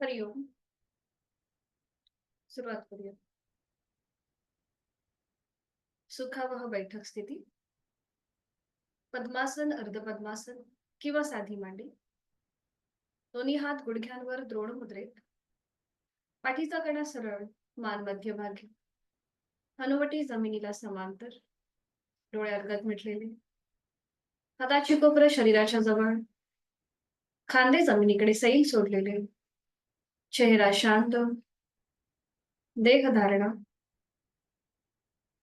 हरिओम. सुरुवात करूया. सुखावह बैठक स्थिती. पद्मासन, अर्धपद्मासन किंवा साधी मांडी. दोन्ही हात गुडघ्यांवर द्रोण मुद्रेत. पाठीचा कणा सरळ, मान मध्यभागी. हनुवटी जमिनीला समांतर. डोळे अर्गत मिटलेले. हाताची कोपरं शरीराच्या जवळ. खांदे जमिनीकडे सैल सोडलेले. चेहरा शांत. देहधारणा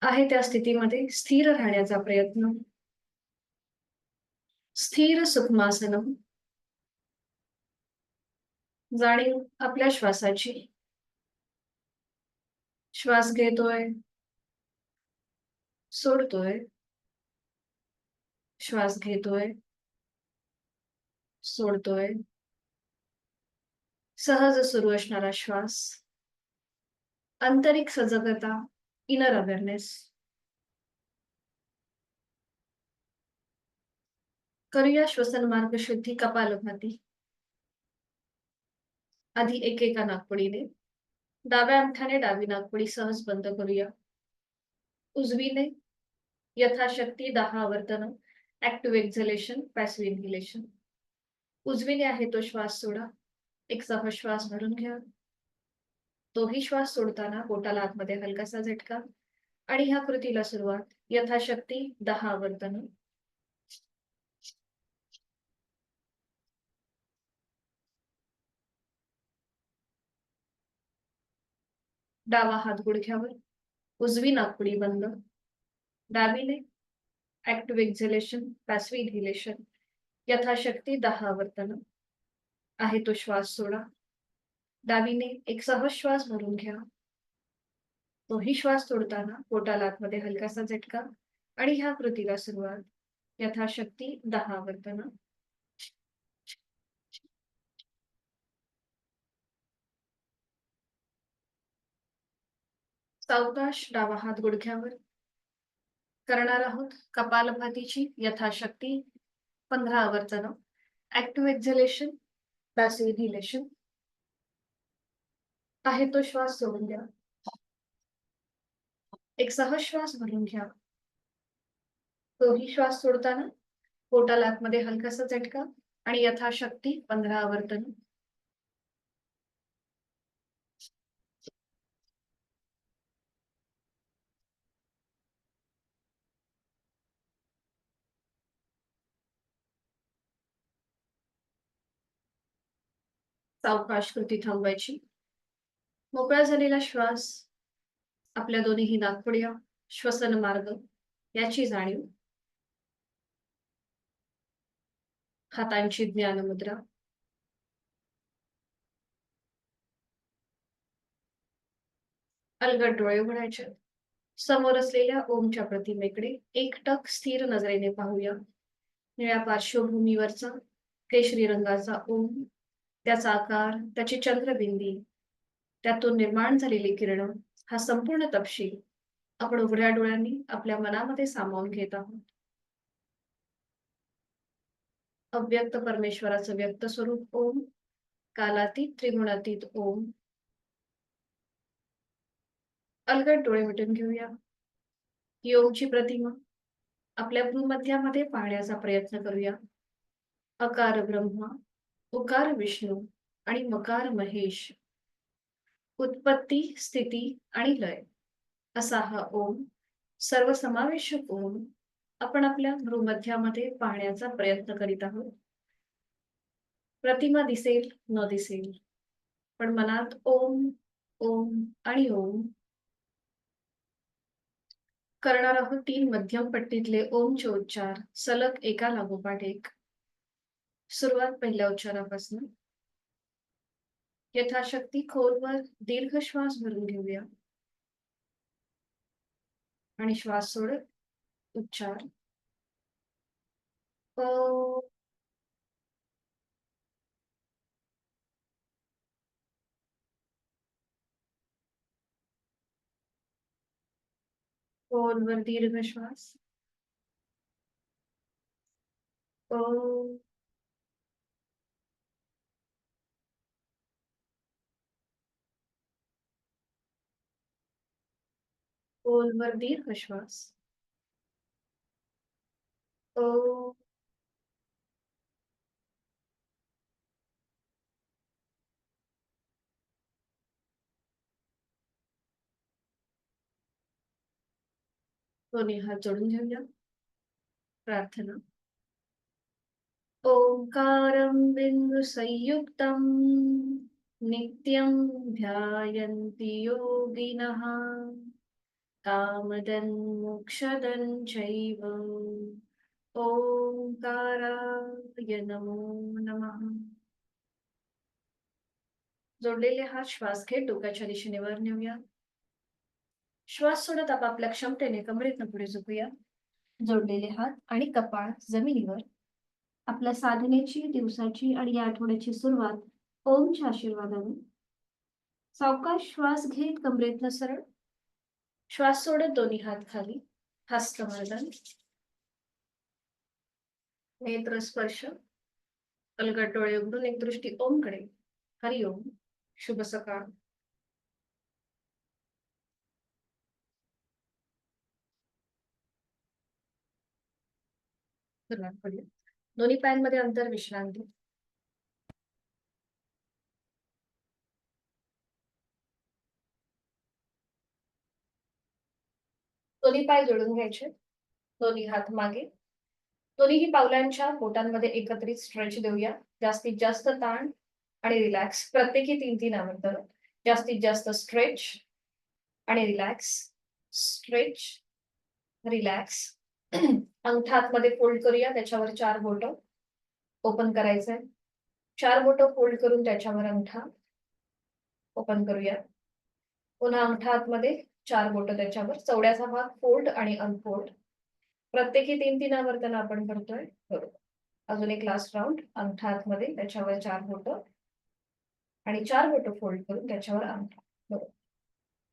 आहे त्या स्थितीमध्ये स्थिर राहण्याचा प्रयत्न. स्थिर सुखमासनम. जाणीव आपल्या श्वासाची. श्वास घेतोय, सोडतोय. श्वास घेतोय, सोडतोय. सहज सुरू असणारा श्वास. आंतरिक सजगता, इनर अवेअरनेस. करूया श्वसन मार्ग शुद्धी कपालभाती. आधी एकेका नाकपुडीने. डाव्या अंगठ्याने डावी नाकपुडी सहज बंद करूया. उजवीने यथाशक्ती 10 आवर्तन. Active exhalation, passive inhalation. उजवीने आहे तो श्वास सोडा. एक श्वास भरून घ्या. तोही श्वास सोडताना पोटाला आतमध्ये हलकासा झटका. आणि ह्या कृतीला सुरुवात यथाशक्ती 10 आवर्तन. डावा हात गुडघ्यावर. उजवी नाकपुडी बंद. डावीने ऍक्टिव्ह एक्झलेशन, पॅसिव्ह इन्हेलेशन. यथाशक्ती 10 आवर्तन. आहे तो श्वास सोडा. डावीने एक श्वास भरून घ्या. तोही श्वास सोडताना पोटाला आतमध्ये हलकासा झटका. आणि ह्या कृतीला सुरुवात यथाशक्ती 10 आवर्तन. सावकाश डावा हात गुडघ्यावर. करणार आहोत कपालभातीची यथाशक्ती 15 आवर्तन. Active exhalation, passive inhalation. आहे तो श्वास सोडून द्या. एक श्वास भरून घ्या. तोही श्वास सोडताना पोटाला आतमध्ये हलकासा झटका. आणि यथाशक्ती 15 आवर्तन. सावकाश कृती थांबवायची. मोकळा झालेला श्वास. आपल्या दोन्ही नाकपुड्या, श्वसन मार्ग याची जाणीव. हातांची ज्ञान मुद्रा. अलगद डोळे उघडायचे. समोर असलेल्या ओमच्या प्रतिमेकडे एकटक स्थिर नजरेने पाहूया. निळ्या पार्श्वभूमीवरचा केशरी रंगाचा ओम, त्याचा आकार, त्याची चंद्रबिंदी, त्यातून निर्माण झालेली किरण, हा संपूर्ण तपशील आपण उघड्या डोळ्यांनी आपल्या मनामध्ये सामावून घेत आहोत. अव्यक्त परमेश्वराचं व्यक्त स्वरूप ओम, कालातीत त्रिगुणातीत ओम. अलगद डोळे मिटून घेऊया. ही ओमची प्रतिमा आपल्या भूमध्यामध्ये पाहण्याचा प्रयत्न करूया. अकार ब्रह्मा, उकार विष्णू आणि मकार महेश. उत्पत्ती, स्थिती आणि लय असा हा ओम, सर्वसमावेशक ओम आपण आपल्या भूमध्यामध्ये पाहण्याचा प्रयत्न करीत आहोत. प्रतिमा दिसेल न दिसेल, पण मनात ओम, ओम आणि ओम. करणार आहोत 3 मध्यम पट्टीतले ओमचे उच्चार सलग एका लागोपाठ एक. सुरुवात पहिल्या उच्चारापासून. यथाशक्ती खोलवर दीर्घ श्वास भरून घेऊया. आणि श्वास सोडत उच्चार ओ. खोलवर दीर्घ श्वास ओ. खोलवर दीर्घ श्वास. ओ. दोन्ही हात जोडून घेऊया. प्रार्थना. ओंकारं बिंदुसंयुक्तं नित्यं ध्यायन्ति योगिनः कामदं मोक्षदं चैव. ओंकाराय नमो नमः. जोडलेले हात श्वास घेत डोक्याच्या दिशेने वर नेऊया. श्वास सोडत आपापल्या क्षमतेने कमरेतनं पुढे झुकूया. जोडलेले हात आणि कपाळ जमिनीवर. आपल्या साधनेची, दिवसाची आणि या आठवड्याची सुरुवात ओमच्या आशीर्वादाने. सावकाश श्वास घेत कमरेतनं सरळ. श्वास सोडत दोन्ही हात खाली. हस्तमर्दन. नेत्र स्पर्श. अलगद डोळे उघडून एक दृष्टी ओमकडे. हरिओम. शुभ सकाळ. सुरुवात करूया. दोन्ही पायांमध्ये अंतर विश्रांती. दोन्ही पाय जोडून घ्यायचे. दोन्ही हात मागे. दोन्ही पावलांच्या बोटांमध्ये एकत्रित स्ट्रेच देऊया. जास्तीत जास्त ताण आणि रिलॅक्स. प्रत्येकी 3-3 आवर्तन. जास्तीत जास्त स्ट्रेच आणि रिलॅक्स. Stretch, relax. अंगठा आतमध्ये फोल्ड करूया. त्याच्यावर 4 बोट ओपन करायचंय. 4 बोट फोल्ड करून त्याच्यावर अंगठा ओपन करूया. पुन्हा अंगठा आतमध्ये 4 बोट त्याच्यावर. चवड्याचा भाग फोल्ड आणि अनफोल्ड. प्रत्येकी 3-3 आवर्तन आपण करतोय. बरोबर. अजून एक लास्ट राऊंड. अंगठा आतमध्ये त्याच्यावर 4 बोट आणि 4 बोट फोल्ड करून त्याच्यावर अंगठा. बरोबर.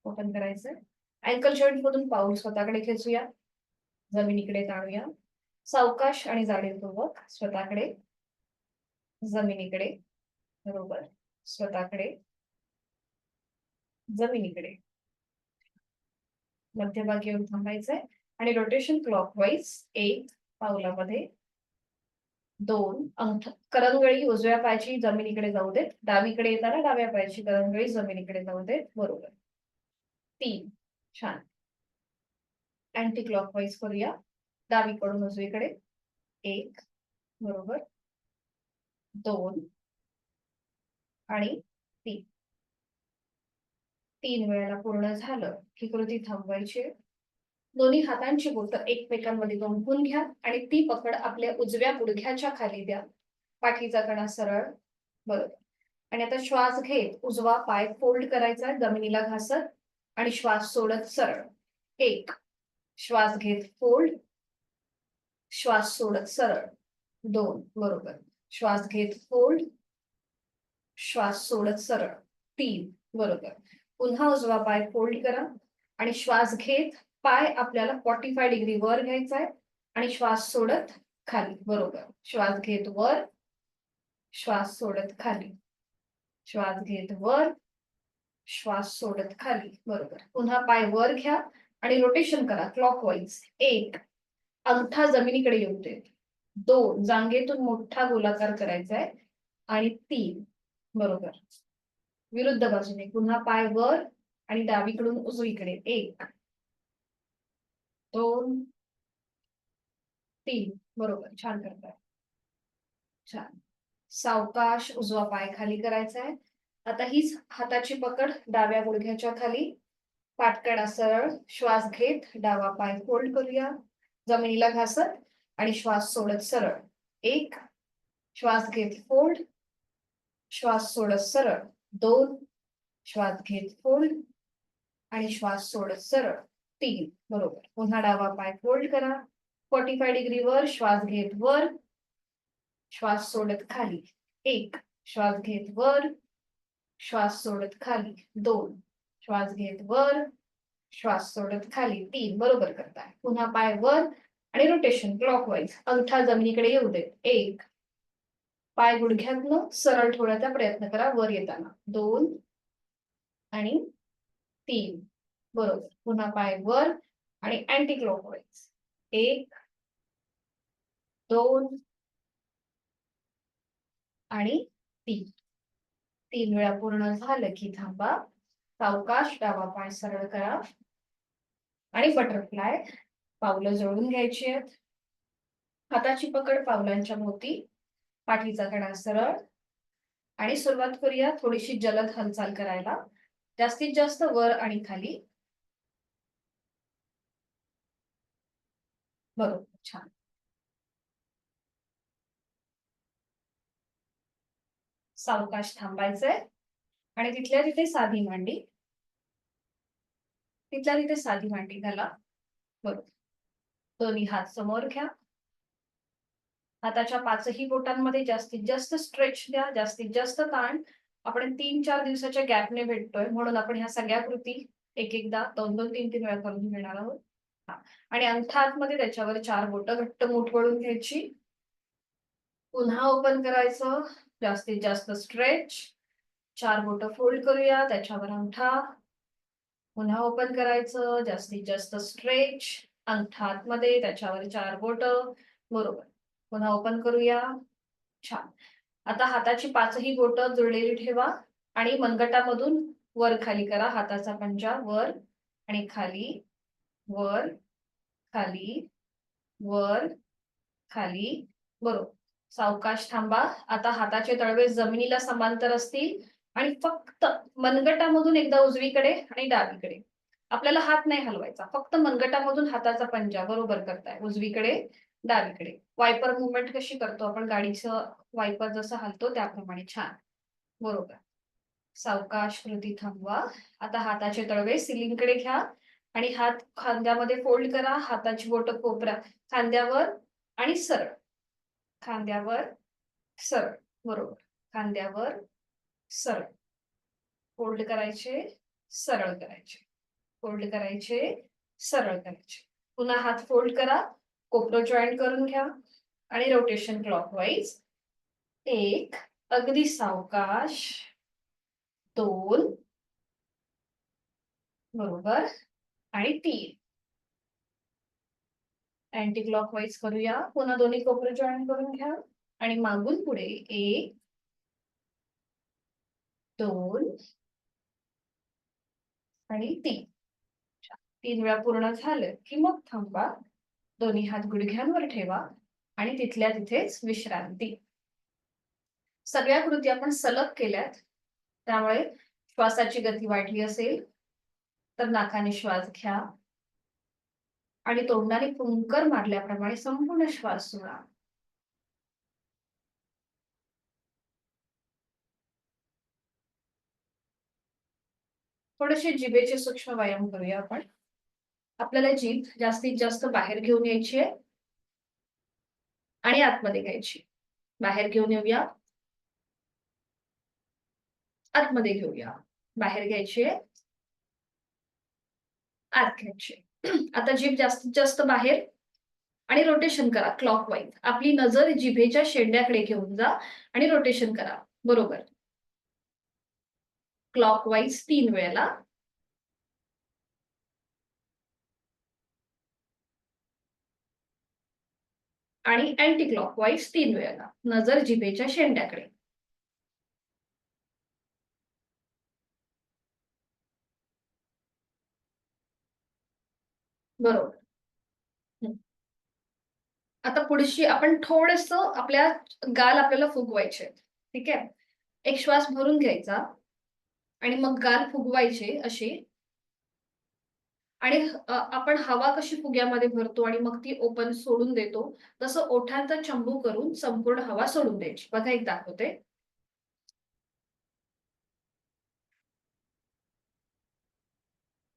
ओपन करायचंय. अँकल जॉईंट मधून पाऊल स्वतःकडे खेचूया. जमिनीकडे ताणूया. सावकाश आणि जाणीवपूर्वक स्वतःकडे, जमिनीकडे. बरोबर. स्वतःकडे, जमिनीकडे. मध्यभागी येऊन थांबायचंय आणि रोटेशन क्लॉकवाईज 1 पावलामध्ये 2 अंगठा. करंगळी उजव्या पायाची जमिनीकडे जाऊ देत. डावीकडे येताना डाव्या पायाची करंगळी जमिनीकडे जाऊ देत. बरोबर. 3. छान. अँटी क्लॉकवाईज करूया. डावीकडून उजवीकडे. 1. बरोबर. 2 आणि 3. 3 वेळेला पूर्ण झालं की कृती थांबवायची. दोन्ही हातांची बोटं एकमेकांमध्ये गुंफून घ्या आणि ती पकड आपल्या उजव्या गुडघ्याच्या खाली द्या. पाठीचा कणा सरळ. बरोबर. आणि आता श्वास घेत उजवा पाय फोल्ड करायचा जमिनीला घासत आणि श्वास सोडत सरळ. 1. श्वास घेत फोल्ड. श्वास सोडत सरळ. 2. बरोबर. श्वास घेत फोल्ड. श्वास सोडत सरळ. 3. बरोबर. पुन्हा उजवा पाय फोल्ड करा आणि श्वास घेत पाय आपल्याला 45 डिग्री वर घ्यायचा आहे आणि श्वास सोडत खाली. बरोबर. श्वास घेत वर. श्वास सोडत खाली. श्वास घेत वर. श्वास सोडत खाली. बरोबर. पुन्हा पाय वर घ्या आणि रोटेशन करा क्लॉकवाईज. 1. अंगठा जमिनीकडे येऊ देत. 2. जांघेतून मोठा गोलाकार करायचा आहे आणि 3. बरोबर. विरुद्ध बाजूने पुन्हा पाय वर आणि डावीकडून उजवीकडे. 1 2 3. बरोबर. छान करताय. छान. सावकाश उजवा पाय खाली करायचा आहे. आता हीच हाताची पकड डाव्या गुडघ्याच्या खाली. पाठकडा सरळ. श्वास घेत डावा पाय फोल्ड करूया जमिनीला घासत आणि श्वास सोडत सरळ. 1. श्वास घेत फोल्ड. श्वास सोडत सरळ. 2. श्वास घेत फोल्ड आणि श्वास सोडत सरळ. 3. बरोबर. पुन्हा डावा पाय फोल्ड करा. 45 डिग्री वर. श्वास घेत वर. श्वास सोडत खाली. 1. श्वास घेत वर. श्वास सोडत खाली. 2. श्वास घेत वर. श्वास सोडत खाली. 3. बरोबर करताय. पुन्हा पाय वर आणि रोटेशन क्लॉकवाईज. अंगठा जमिनीकडे येऊ देत. 1. पाय गुडघ्यातनं सरळ ठेवण्याचा प्रयत्न करा वर येताना. 2 आणि 3. बरोबर. पुन्हा पाय वर आणि अँटी क्लॉकवाईज. 1, 2 आणि 3. 3 वेळा पूर्ण झालं की थांबा. सावकाश डावा पाय सरळ करा आणि बटरफ्लाय पावलं जोडून घ्यायची आहेत. हाताची पकड पावलांच्या भोवती, पाठीचा कणा सरळ आणि सुरुवात करूया थोडीशी जलद हालचाल करायला. जास्तीत जास्त वर आणि खाली. बरोबर, छान. सावकाश थांबायचंय आणि तिथल्या तिथे साधी मांडी. तिथल्या तिथे साधी मांडी घाला. बरोबर. दोन्ही हात समोर घ्या. हाताच्या पाचही बोटांमध्ये जास्तीत जास्त स्ट्रेच द्या, जास्तीत जास्त ताण. आपण 3-4 दिवसाच्या गॅपने भेटतोय म्हणून आपण ह्या सगळ्या कृती एक एकदा 2-2, 3-3 वेळा करून घेणार आहोत. आणि अंगठा आतमध्ये त्याच्यावर 4 बोटं घट्ट मूठ वळून घ्यायची. पुन्हा ओपन करायचं. जास्तीत जास्त स्ट्रेच. 4 बोटं फोल्ड करूया, त्याच्यावर अंगठा. पुन्हा ओपन करायचं. जास्तीत जास्त स्ट्रेच. अंगठा आतमध्ये, त्याच्यावर 4 बोटं. बरोबर. पुन्हा ओपन करूया. छान. आता हाताची पाचही बोटं जुळलेली ठेवा आणि मनगटामधून वर खाली करा. हाताचा पंजा वर आणि खाली, वर, खाली, वर, खाली. बरोबर. सावकाश थांबा. आता हाताचे तळवे जमिनीला समांतर असतील आणि फक्त मनगटामधून एकदा उजवीकडे आणि डावीकडे. आपल्याला हात नाही हलवायचा. फक्त मनगटामधून हाताचा पंजा बरोबर करताय. उजवीकडे, डावीकडे. वायपर मुवमेंट कशी करतो आपण गाडीचं वायपर जसं हलतो त्याप्रमाणे. छान. बरोबर. सावकाश कृती थांबवा. आता हाताचे तळवे सिलिंगकडे घ्या आणि हात खांद्यामध्ये फोल्ड करा. हाताची बोटं कोपऱ्यात खांद्यावर आणि सरळ. खांद्यावर, सरळ. बरोबर. खांद्यावर, सरळ. फोल्ड करायचे, सरळ करायचे. फोल्ड करायचे, सरळ करायचे. पुन्हा हात फोल्ड करा. कोपरं जॉईंट करून घ्या आणि रोटेशन क्लॉकवाईज. 1, अगदी सावकाश. 2, बरोबर. आणि 3. अँटी क्लॉकवाईज करूया. पुन्हा दोन्ही कोपरे जॉईन करून घ्या आणि मागून पुढे 1, 2 आणि 3. 3 वेळा पूर्ण झालं की मग थांबा. दोन्ही हात गुडघ्यांवर ठेवा आणि तिथल्या तिथेच विश्रांती. सगळ्या कृती आपण सलग केल्यात, त्यामुळे श्वासाची गती वाढली असेल तर नाकाने श्वास घ्या आणि तोंडाने फुंकर मारल्याप्रमाणे संपूर्ण श्वास सोडा. थोडेसे जिभेचे सूक्ष्म व्यायाम करूया आपण. आपल्याला जीभ जास्तीत जास्त बाहेर घेऊन यायची आहे आणि आतमध्ये घ्यायची. बाहेर घेऊन येऊया, आतमध्ये घेऊया. बाहेर घ्यायची आहे, आत घ्यायची. आता जीभ जास्तीत जास्त बाहेर आणि रोटेशन करा क्लॉकवाईज. आपली नजर जिभेच्या शेंड्याकडे घेऊन जा आणि रोटेशन करा. बरोबर. क्लॉकवाईज 3 वेळेला. आणि अँटी क्लॉकवाईज 3 वेळेला. नजर जिभेच्या शेंड्याकडे. बरोबर. आता पुढची आपण थोडंसं गाल आपल्याला फुगवायचे. ठीक आहे. एक श्वास भरून घ्यायचा आणि मग गाल फुगवायचे असे. आणि आपण हवा कशी फुग्यामध्ये भरतो आणि मग ती ओपन सोडून देतो, तसं ओठांचा चंबू करून संपूर्ण हवा सोडून द्यायची. बघा एक दाखवते.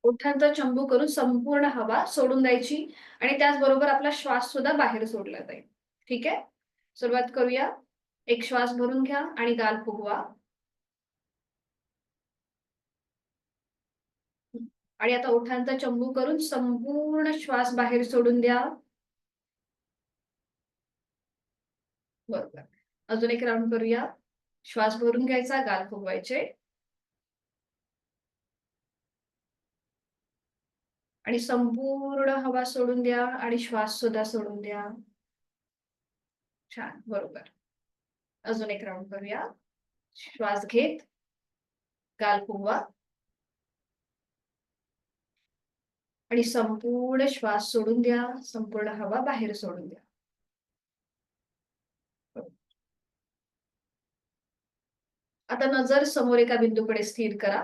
ओठांचा चंबू करून संपूर्ण हवा सोडून द्यायची आणि त्याचबरोबर आपला श्वास सुद्धा बाहेर सोडला जाईल. ठीक आहे. सुरुवात करूया. एक श्वास भरून घ्या आणि गाल फुगवा. आणि आता ओठांचा चंबू करून संपूर्ण श्वास बाहेर सोडून द्या. बरोबर. अजून एक राउंड करूया. श्वास भरून घ्यायचा, गाल फुगवायचे. आणि संपूर्ण हवा सोडून द्या आणि श्वास सुद्धा सोडून द्या. छान, बरोबर. अजून एक राऊंड करूया. श्वास घेत गाल फुगवा आणि संपूर्ण श्वास सोडून द्या. संपूर्ण हवा बाहेर सोडून द्या. आता नजर समोर एका बिंदूकडे स्थिर करा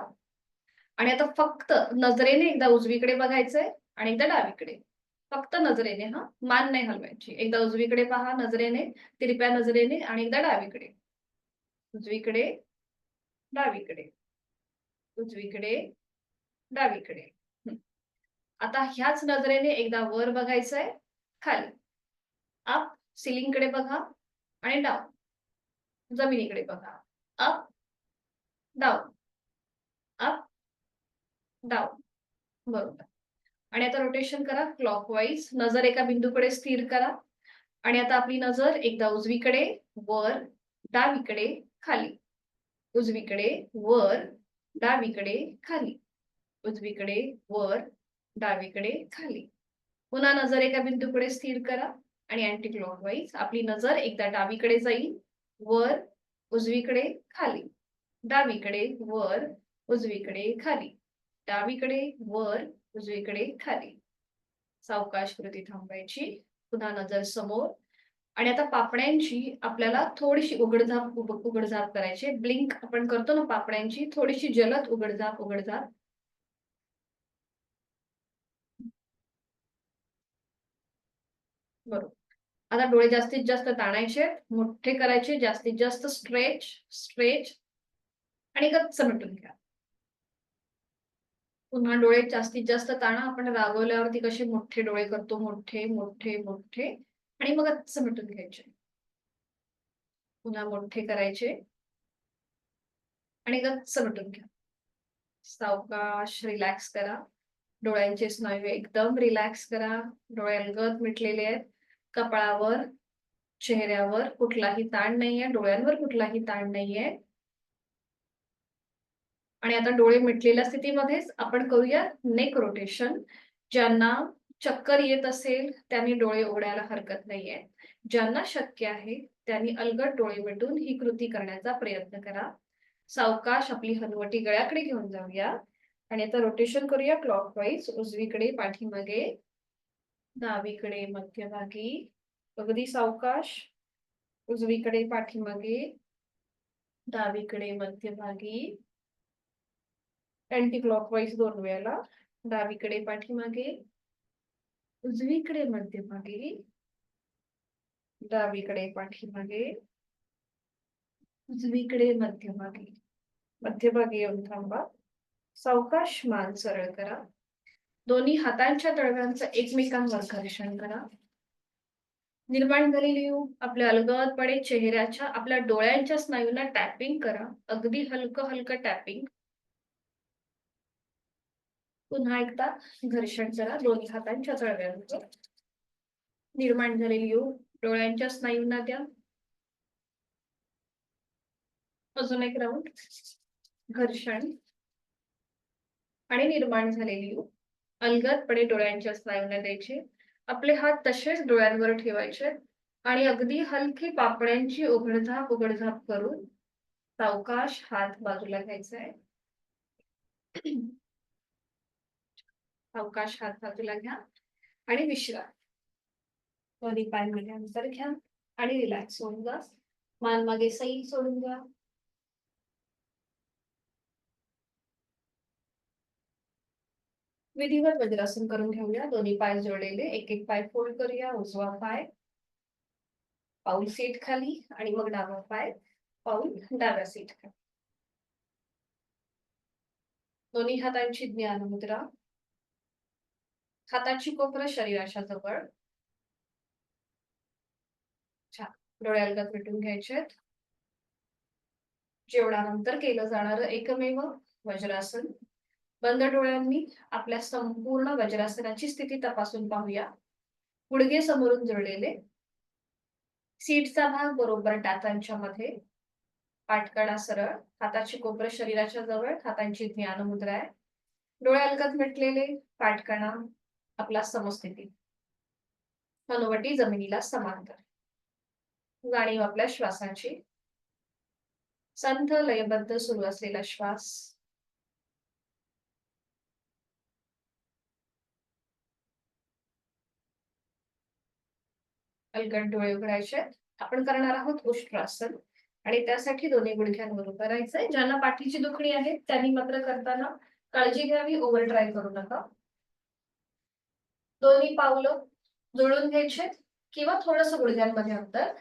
आणि आता फक्त नजरेने एकदा उजवीकडे बघायचंय आणि एकदा डावीकडे. फक्त नजरेने, हा, मान नाही हलवायची. एकदा उजवीकडे पहा नजरेने, तिरप्या नजरेने, आणि एकदा डावीकडे. उजवीकडे, डावीकडे, उजवीकडे, डावीकडे. आता ह्याच नजरेने एकदा वर बघायचंय, खाली, अप, सिलिंगकडे बघा, आणि डाऊन, जमिनीकडे बघा. Up, down, up, down. बरोबर. आणि आता रोटेशन करा क्लॉकवाईज. नजर एका बिंदूकडे स्थिर करा आणि आता आपली नजर एकदा उजवीकडे, वर, डावीकडे, खाली, उजवीकडे, वर, डावीकडे, खाली, उजवीकडे, वर, डावीकडे, खाली. पुन्हा नजर एका बिंदूकडे स्थिर करा आणि अँटी क्लॉकवाईज आपली नजर एकदा डावीकडे जाईल, वर, उजवीकडे, खाली, डावीकडे, वर, उजवीकडे, खाली, डावीकडे, वर, उजवीकडे, खाली. सावकाश कृती थांबायची. पुन्हा नजर समोर आणि आता पापण्यांची आपल्याला थोडीशी उघडझाप करायची. ब्लिंक आपण करतो ना पापण्यांची, थोडीशी जलद उघडझाप. बरोबर. आता डोळे जास्तीत जास्त ताणायचे, मोठे करायचे, जास्तीत जास्त स्ट्रेच स्ट्रेच आणि गच्च मिटून घ्या. पुन्हा डोळे जास्तीत जास्त ताणा. आपण रागवल्यावरती कसे मोठे डोळे करतो, मोठे मोठे मोठे, आणि मग गच्च मिटून घ्यायचे. पुन्हा मोठे करायचे आणि गच्च मिटून घ्या. सावकाश रिलॅक्स करा. डोळ्यांचे स्नायू एकदम रिलॅक्स करा. डोळे अलगद मिटलेले आहेत. कपाळावर, चेहऱ्यावर कुठलाही ताण नाहीये, डोळ्यांवर कुठलाही ताण नाहीये. आणि आता डोळे मिटलेल्या स्थितीमध्येच आपण करूया नेक रोटेशन. ज्यांना चक्कर येत असेल त्यांनी डोळे उघडायला हरकत नाहीये. ज्यांना शक्य आहे त्यांनी अलगद डोळे मिटून ही कृती करण्याचा प्रयत्न करा. सावकाश आपली हनुवटी गळ्याकडे घेऊन जाऊया आणि आता रोटेशन करूया क्लॉकवाईज. उजवीकडे पाठीमागे, डावीकडे मध्यभागी, अगदी सावकाश. उजवीकडे पाठीमागे, डावीकडे मध्यभागी, अँटी क्लॉकवाईज 2 वेळेला. डावीकडे पाठीमागे, उजवीकडे मध्यभागी, डावीकडे पाठीमागे, उजवीकडे मध्यभागी. मध्यभागी येऊन थांबा. सावकाश मान सरळ करा. दोन्ही हातांच्या तळव्यांचं एकमेकांवर घर्षण करा. निर्माण झालेली ऊब आपल्या अलगदपणे चेहऱ्याच्या, आपल्या डोळ्यांच्या स्नायूंना टॅपिंग करा. अगदी हलकं हलकं टॅपिंग. पुन्हा एकदा घर्षण करा दोन्ही हातांच्या तळव्यांवर. निर्माण झालेली ऊब डोळ्यांच्या स्नायूंना द्या. अजून एक राऊंड घर्षण आणि निर्माण झालेली ऊब अलगदपणे डोळ्यांच्या स्नायूंना द्यायचे. आपले हात तसेच डोळ्यांवर ठेवायचे आणि अगदी हलकी पापण्यांची उघडझाप करून सावकाश हात बाजूला घ्यायचे. सावकाश हात बाजूला घ्या आणि विश्राम. दोन्ही पाय मध्ये अंतर घ्या आणि रिलॅक्स होऊन जा. मान मागे सैल सोडून द्या. विधिवत वज्रासन करून घेऊया. दोन्ही पाय जोडलेले, एक एक पाय फोल्ड करूया. उजवा पाय पाऊल सीट खाली आणि मग डावा पाय पाऊल डाव्या सीट खाली. दोन्ही हातांची ज्ञान मुद्रा. हाताची कोपरं शरीराच्या जवळ. छान. डोळे अलगद मिटून घ्यायचे. जेवणानंतर केलं जाणारं एकमेव वज्रासन. बंद डोळ्यांनी आपल्या संपूर्ण वज्रासनाची स्थिती तपासून पाहूया. गुडघे समोरून जुळलेले, सीटचा भाग बरोबर टाचांच्या मध्ये, पाठकडा सरळ, हाताची कोपरं शरीराच्या जवळ, हातांची ज्ञान मुद्रा आहे. डोळे अलगद मिटलेले, पाठकणा आपला समस्थिती, हनुवटी जमिनीला समांतर. जाणीव आपल्या श्वासाची, संथ लयबद्ध सुरू असलेला श्वास. अलगद डोळे उघडायचे. आपण करणार आहोत उष्ट्रासन आणि त्यासाठी दोन्ही गुडघ्यांवर उभं राहायचंय. ज्यांना पाठीची दुखणी आहे त्यांनी मात्र करताना काळजी घ्यावी, ओव्हर ट्राय करू नका. दोन्ही पावलं जुळून घ्यायचे किंवा थोडस गुडघ्यांमध्ये अंतर.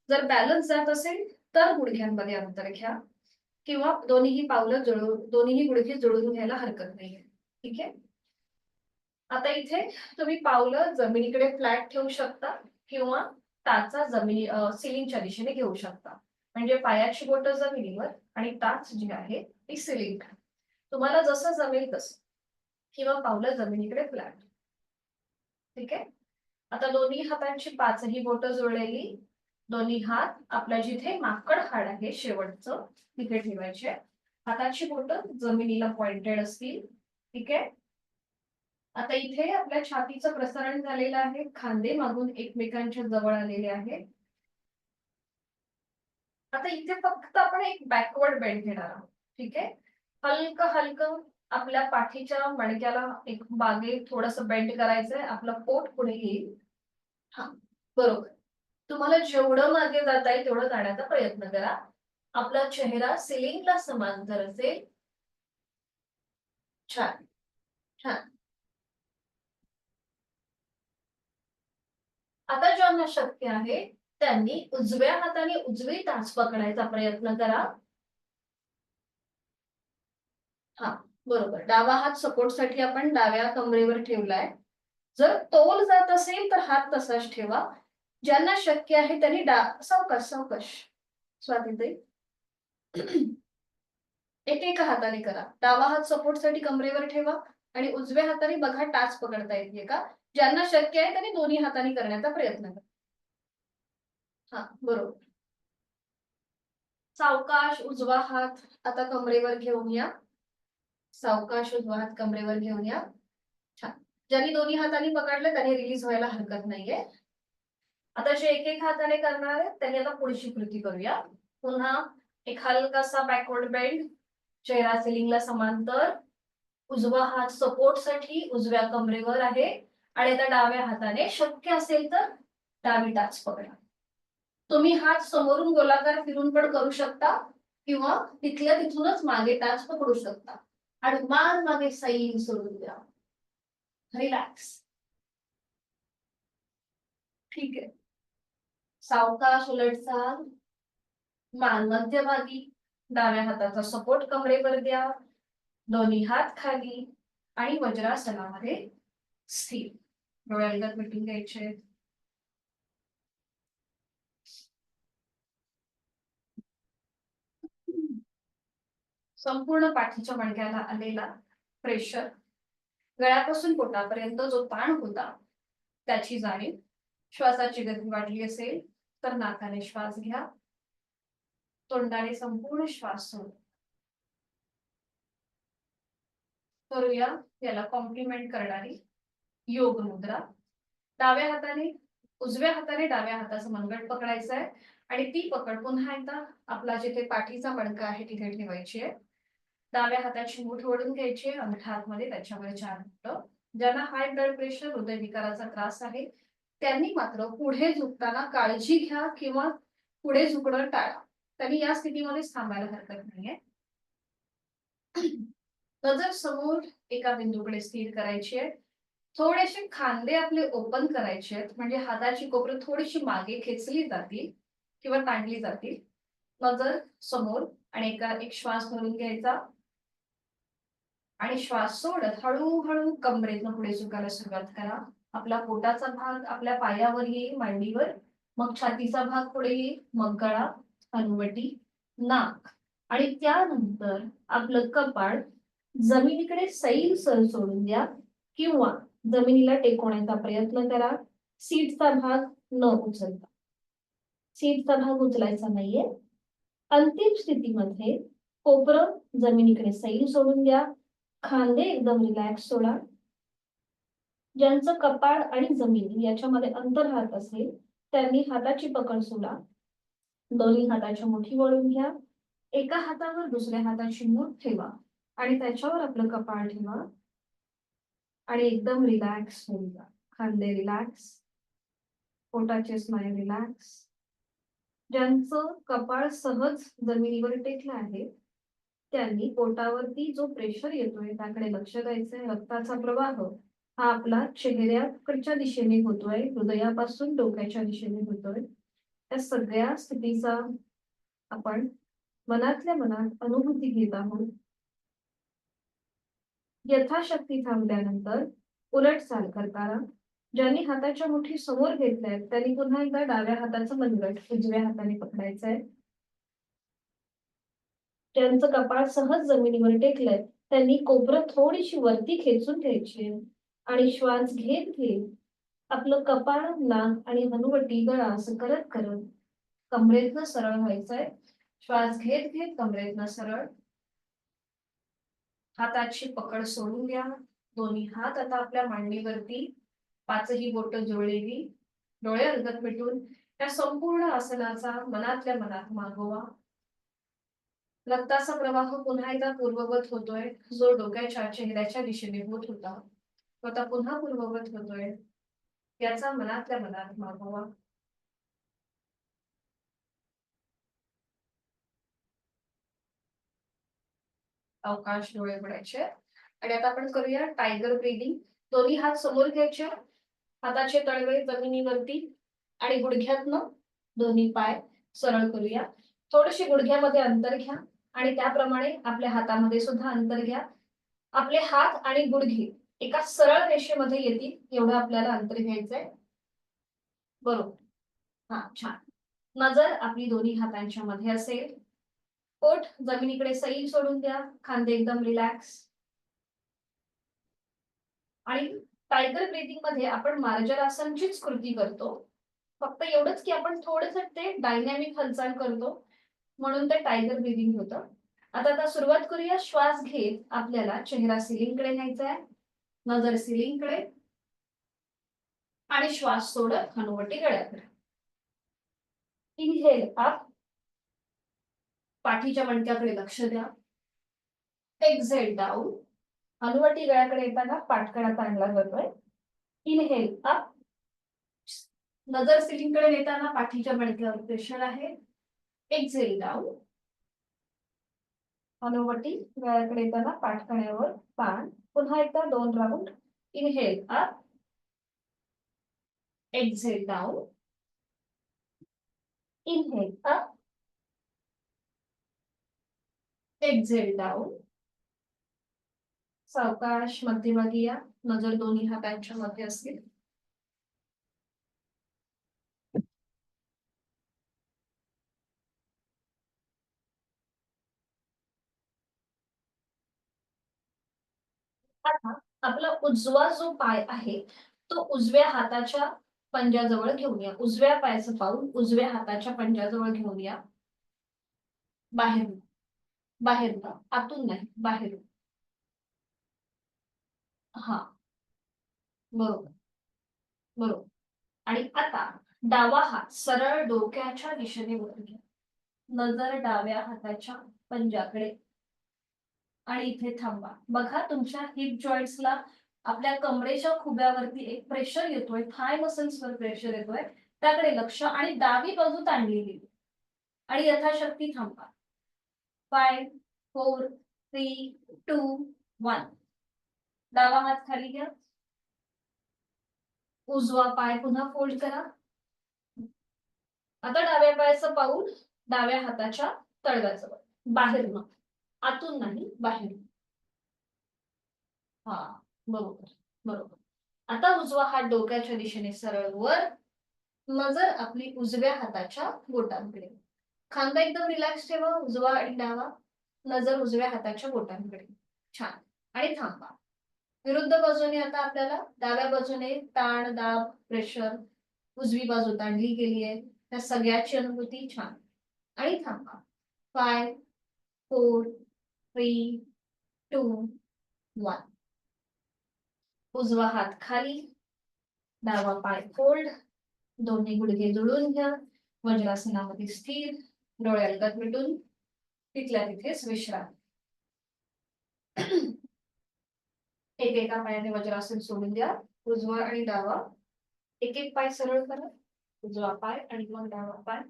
जर बॅलन्स जात असेल तर गुडघ्यांमध्ये अंतर घ्या किंवा दोन्हीही पावलं दोन्हीही गुडघे जुळून घ्यायला हरकत नाहीये. ठीक आहे. आता इथे तुम्ही पावलं जमिनीकडे फ्लॅट ठेवू शकता किंवा टाचा सिलिंगच्या दिशेने घेऊ शकता. म्हणजे पायाची बोटं जमिनीवर आणि टाच जी आहे ती सिलिंग. तुम्हाला जसं जमेल तसं किंवा पावलं जमिनीकडे फ्लॅट. ठीक आहे. आता दोन्ही हातांची पाचही बोटं जुळलेली, दोन्ही हात आपल्या जिथे माकड हाड आहे शेवटचं तिथे ठेवायचे. हाताची बोटं जमिनीला पॉइंटेड असतील. ठीक आहे. आता इथे आपल्या छातीचं प्रसारण झालेलं आहे, खांदे मागून एकमेकांच्या जवळ आलेले आहेत. आता इथे फक्त आपण एक बॅकवर्ड बेंड घेणार आहोत. ठीक आहे. हलकं हलकं आपल्या पाठीच्या मणक्याला एक मागे थोडस बेंड करायचंय. आपलं पोट पुढे येईल. हा, बरोबर. तुम्हाला जेवढं मागे जाता येईल तेवढं जाण्याचा प्रयत्न करा. आपला चेहरा सिलिंगला समांतर असेल. छान छान. आता ज्यांना शक्य आहे त्यांनी उजव्या हाताने उजवी टाच पकडायचा प्रयत्न करा. हा, बरोबर. डावा हात सपोर्ट साठी आपण डाव्या कमरेवर ठेवलाय. जर तोल जात असेल तर हात तसाच ठेवा. ज्यांना शक्य आहे त्यांनी सावकाश सावकाश स्वातीताई एकेका हाताने करा. डावा हात सपोर्ट साठी कमरेवर ठेवा आणि उजव्या हाताने बघा टाच पकडता येते का. ज्यांना शक्य आहे त्यांनी दोन्ही हाताने करण्याचा प्रयत्न करा. हा, बरोबर. सावकाश उजवा हात आता कमरेवर घेऊन या. सावकाश उजवा हात कमरेवर घेऊन या. छान. ज्यांनी दोन्ही हाताने पकडलं त्यांनी रिलीज व्हायला हरकत नाहीये. आता जे एक एक हाताने करणार आहेत त्यांनी आता पुढची कृती करूया. पुन्हा एक हलकासा बॅकवर्ड बेंड, चेहरा सिलिंगला समांतर, उजवा हात सपोर्ट साठी उजव्या कमरेवर आहे आणि आता डाव्या हाताने शक्य असेल तर डावी टाच पकडा. तुम्ही हात समोरून गोलाकार फिरून पण करू शकता किंवा तिथल्या तिथूनच मागे टाच पकडू शकता आणि मान मागे सैल सोडून द्या. रिलॅक्स. ठीक आहे. सावकाश उलट चाल. मान मध्यभागी. डाव्या हाताचा सपोर्ट कमरेवर द्या. दोन्ही हात खाली आणि वज्रासनामध्ये स्थिर. डोळे अलगद मिटून घ्यायचे. संपूर्ण पाठीच्या मणक्याला आलेला प्रेशर, गळ्यापासून पोटापर्यंत जो ताण होता त्याची जाणीव. श्वासाची गती वाढली असेल तर नाकाने श्वास घ्या. तोंडाने संपूर्ण श्वास सोडा. करूया याला कॉम्प्लिमेंट करणारी योग मुद्रा. उजव्या हाताने डाव्या हाताचं मनगट पकडायचं आहे आणि ती पकड पुन्हा एकदा आपला जिथे पाठीचा मणका आहे तिथे ठेवायची आहे. डाव्या हाताची मूठ ओढून घ्यायची, अंगठा आतमध्ये, त्याच्यावर 4 बोटं. ज्यांना हाय ब्लड प्रेशर, हृदयविकाराचा त्रास आहे त्यांनी मात्र पुढे झुकताना काळजी घ्या किंवा पुढे झुकणं टाळा. त्यांनी या स्थितीमध्ये थांबायला हरकत नाहीये. नजर समोर एका बिंदूकडे स्थिर करायची आहे. थोडेसे खांदे आपले ओपन करायचे आहेत म्हणजे हाताची कोपरं थोडीशी मागे खेचली जातील किंवा ताणली जातील. नजर समोर आणि एक श्वास भरून घ्यायचा आणि श्वास सोडत हळूहळू कमरेतनं पुढे झुकायला सुरुवात करा. आपला पोटाचा भाग आपल्या पायावर येईल, मांडीवर, मग छातीचा भाग पुढे येईल, मग गळा, हनुवटी, नाक आणि त्यानंतर आपलं कपाळ जमिनीकडे सैल सर सोडून द्या किंवा जमिनीला टेकवण्याचा प्रयत्न करा. सीटचा भाग न उचलता. सीटचा भाग उचलायचा नाहीये. अंतिम स्थितीमध्ये कोपरं जमिनीकडे सैल सोडून द्या. खांदे एकदम रिलॅक्स सोडा. ज्यांचं कपाळ आणि जमीन याच्यामध्ये अंतर राहत असेल त्यांनी हाताची पकड सोडा, दोन्ही हाताच्या मुठी वळून घ्या, एका हातावर दुसऱ्या हाताची मूठ ठेवा आणि त्याच्यावर आपलं कपाळ ठेवा आणि एकदम रिलॅक्स होऊन जा. खांदे रिलॅक्स, पोटाचे स्नायू रिलॅक्स. ज्यांचं कपाळ सहज जमिनीवर टेकलं आहे त्यांनी पोटावरती जो प्रेशर येतोय त्याकडे लक्ष द्यायचंय. रक्ताचा प्रवाह हा आपला चेहऱ्याकडच्या दिशेने होतोय, हृदयापासून डोक्याच्या दिशेने होतोय. त्या सगळ्या स्थितीचा आपण मनातल्या मनात अनुभूती घेत आहोत. यथाशक्ती थांबल्यानंतर उलट चाल करताना ज्यांनी हाताच्या मुठी समोर घेतल्यात त्यांनी पुन्हा एकदा डाव्या हाताचं मनगट उजव्या हाताने पकडायचंय. ज्यांचं कपाळ सहज जमिनीवर टेकलंय त्यांनी कोपरं थोडीशी वरती खेचून घ्यायची आणि श्वास घेत घेत आपलं कपाळ, नाक आणि हनुवटी, गळा असं करत करत कमरेतनं सरळ व्हायचंय. श्वास घेत घेत कमरेतनं सरळ. हाताची पकड सोडून घ्या. दोन्ही हात आता आपल्या मांडीवरती, पाचही बोट जुळलेली, डोळे अलगद मिटून या संपूर्ण आसनाचा मनातल्या मनात मागोवा. रक्ताचा प्रवाह पुन्हा एकदा पूर्ववत होतोय. जो डोक्याच्या चेहऱ्याच्या दिशेने होत होता तो आता पुन्हा पूर्ववत होतोय. याचा मनातल्या मनात मागोवा. अवकाश डोळे उघडायचे आणि आता आपण करूया टायगर ब्रीदिंग. दोन्ही हात समोर घ्यायचे, हाताचे तळवे जमिनीवरती आणि गुडघ्यातनं दोन्ही पाय सरळ करूया. थोडेसे गुडघ्यामध्ये अंतर घ्या आणि त्याप्रमाणे आपल्या हातामध्ये सुद्धा अंतर घ्या. आपले हात आणि गुडघे एका सरळ रेषेमध्ये येतील एवढं आपल्याला अंतर घ्यायचंय. बरोबर. हा, छान. नजर आपली दोन्ही हातांच्या मध्ये असेल. पोट जमिनीकडे सैल सोडून द्या. खांदे एकदम रिलॅक्स. आणि टायगर ब्रीदिंग मध्ये आपण मार्जरासनचीच कृती करतो. फक्त एवढंच की आपण थोडंसं ते डायनॅमिक हालचाल करतो म्हणून ते टायगर ब्रीदिंग होतं. आता सुरुवात करूया. श्वास घेत आपल्याला चेहरा सिलिंगकडे न्यायचा आहे, नजर सिलिंगकडे आणि श्वास सोडत हनुवटी गळ्याकडे. इनहेल अप, पाठीच्या मणक्याकडे लक्ष द्या. एक्झेल डाऊन, हनुवटी गळ्याकडे येताना पाठकडा ताणला जातोय. इनहेल अप, नजर सिलिंगकडे नेताना पाठीच्या मणक्यावर प्रेशर आहे. एक्झेल डाऊन, हनुवटी गळ्याकडे येताना पाठकण्यावर पान. पुन्हा एकदा 2 round. Inhale up, exhale down, inhale up, exhale down. सावकाश मध्यभागी या. नजर दोन्ही हातांच्या मध्ये असतील. आता आपला उजवा जो पाय आहे तो उजव्या हाताच्या पंजाजवळ घेऊन या. उजव्या पायाचं पाऊल उजव्या हाताच्या पंजाजवळ घेऊन या. बाहेर, बाहेर ना, आतून नाही, बाहेर. हा, बरोबर, बरोबर. आणि आता डावा हात सरळ डोक्याच्या दिशेने वर घ्या. नजर डाव्या हाताच्या पंजाकडे आणि इथे थांबा. बघा तुमच्या हिप जॉईंट्सला, आपल्या कमरेच्या खुब्यावरती एक प्रेशर येतोय, थाय मसल्सवर प्रेशर येतोय, त्याकडे लक्ष आणि डावी बाजू ताणलेली आणि यथाशक्ती थांबा. 5, 4, 3, 2, 1. डावा हात खाली घ्या. उजवा पाय पुन्हा फोल्ड करा. आता डाव्या पायाचं पाऊल डाव्या हाताच्या तळव्याजवळ, बाहेर न, आतून नाही, बाहेर. हा, बरोबर, बरोबर. आता उजवा हात डोक्याच्या दिशेने सरळ वर. नजर आपली उजव्या हाताच्या बोटांकडे. खांदा एकदम रिलॅक्स ठेवा, उजवा आणि डावा. नजर उजव्या हाताच्या बोटांकडे. छान. आणि थांबा. विरुद्ध बाजूने आता आपल्याला डाव्या बाजूने ताण, दाब, प्रेशर, उजवी बाजू ताणली गेली आहे, त्या सगळ्याची अनुभूती. छान. आणि थांबा. 5, 4, 3, 2, 1. उजवा हात खाली, डावा पाय फोल्ड, दोन्ही गुडघे जुळून घ्या, वज्रासनामध्ये स्थिर, डोळे अलगद मिटून तिथल्या तिथेच विश्रांती. एकेका पायाने वज्रासन सोडून द्या. उजवा आणि डावा एक एक पाय सरळ करा. उजवा पाय आणि मग डावा पाय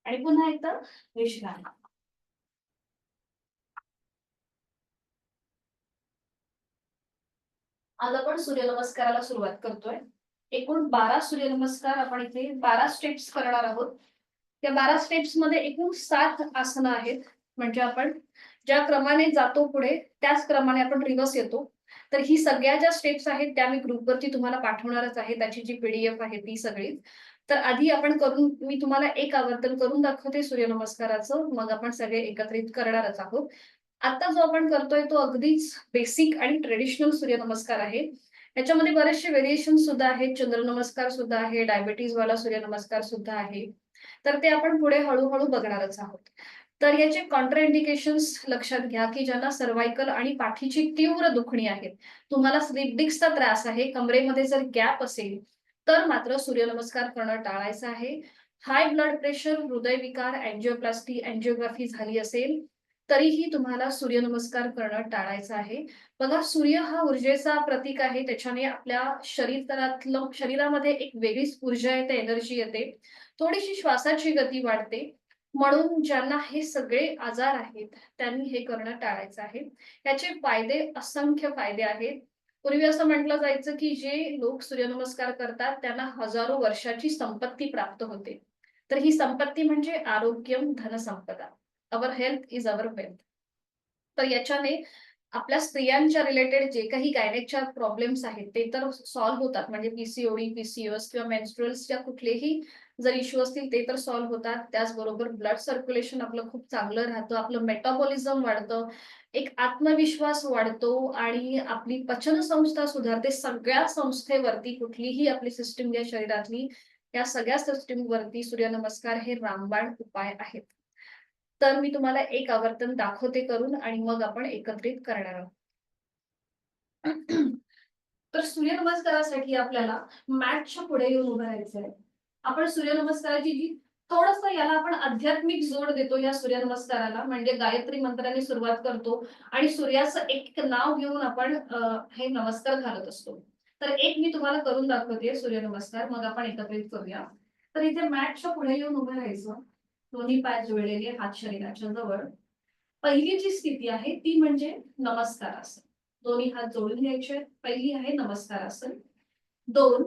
आणि पुन्हा एकदा विश्रांती. आज आपण सूर्यनमस्काराला सुरुवात करतोय. एकूण 12 सूर्यनमस्कार आपण इथे 12 स्टेप्स करणार आहोत. त्या 12 स्टेप्स मध्ये एकूण 7 आसनं आहेत. म्हणजे आपण ज्या क्रमाने जातो पुढे त्याच क्रमाने आपण रिव्हर्स येतो. तर ही सगळ्या ज्या स्टेप्स आहेत त्या मी ग्रुपवरती तुम्हाला पाठवणारच आहे. त्याची जी पीडीएफ आहे ती सगळी. तर आधी आपण करून मी तुम्हाला एक आवर्तन करून दाखवते सूर्यनमस्काराचं, मग आपण सगळे एकत्रित करणारच आहोत. आता जो आपण करतोय तो अगदीच बेसिक आणि ट्रेडिशनल सूर्यनमस्कार आहे. याच्यामध्ये बरेचसे व्हेरिएशन सुद्धा आहेत. चंद्रनमस्कार सुद्धा आहे, डायबिटीज वाला सूर्यनमस्कार सुद्धा आहे. तर ते आपण पुढे हळूहळू बघणारच आहोत. तर याचे कॉन्ट्राइंडिकेशन्स लक्षात घ्या की ज्यांना सर्व्हायकल आणि पाठीची तीव्र दुखणी आहे, तुम्हाला स्लीप डिस्कचा त्रास आहे, कमरेमध्ये जर गॅप असेल तर मात्र सूर्यनमस्कार करणं टाळायचं आहे. हाय ब्लड प्रेशर, हृदयविकार, अँजिओप्लास्टी, अँजिओग्राफी झाली असेल तरीही तुम्हाला सूर्यनमस्कार करणं टाळायचं आहे. बघा, सूर्य हा ऊर्जेचा प्रतीक आहे. त्याच्याने आपल्या शरीरामध्ये एक वेगळीच ऊर्जा येते, एनर्जी येते. थोडीशी श्वासाची गती वाढते. म्हणून ज्यांना हे सगळे आजार आहेत त्यांनी हे करणं टाळायचं आहे. याचे फायदे, असंख्य फायदे आहेत. पूर्वी असं म्हटलं जायचं की जे लोक सूर्यनमस्कार करतात त्यांना हजारो वर्षाची संपत्ती प्राप्त होते. तर ही संपत्ती म्हणजे आरोग्यम धनसंपदा. Our health is our wealth. तर याच्याने आपल्या स्त्रियांच्या रिलेटेड जे काही गायनेकच्या प्रॉब्लेम्स आहेत ते तर सॉल्व्ह होतात. म्हणजे पीसीओडी, पीसीओएस किंवा मेन्स्ट्रुअल्सच्या कुठलेही जर इश्यू असतील ते तर सॉल्व्ह होतात. त्याचबरोबर ब्लड सर्क्युलेशन आपलं खूप चांगलं राहतं, आपलं मेटाबॉलिझम वाढतं, एक आत्मविश्वास वाढतो आणि आपली पचन संस्था सुधारते. सगळ्या संस्थेवरती कुठलीही आपली सिस्टीम या शरीरातली या सगळ्या सिस्टीम वरती सूर्यनमस्कार हे रामबाण उपाय आहेत. तर मी तुम्हाला एक आवर्तन दाखवते करून आणि मग आपण एकत्रित करणार आहोत. तर सूर्यनमस्कारासाठी आपल्याला मॅटच्या पुढे येऊन उभं राहायचं आहे. आपण सूर्यनमस्काराची जी थोडस याला आपण आध्यात्मिक जोड देतो या सूर्यनमस्काराला. म्हणजे गायत्री मंत्राने सुरुवात करतो आणि सूर्याचं एक नाव घेऊन आपण हे नमस्कार घालत असतो. तर एक मी तुम्हाला करून दाखवते सूर्यनमस्कार, मग आपण एकत्रित करूया. तर इथे मॅटच्या पुढे येऊन उभं राहायचं. दोन्ही पाय जुळलेले, हात शरीराच्या जवळ. पहिली जी स्थिती आहे ती म्हणजे नमस्कार आसन. दोन्ही हात जोडून घ्यायचे. पहिली आहे नमस्कार आसन. 2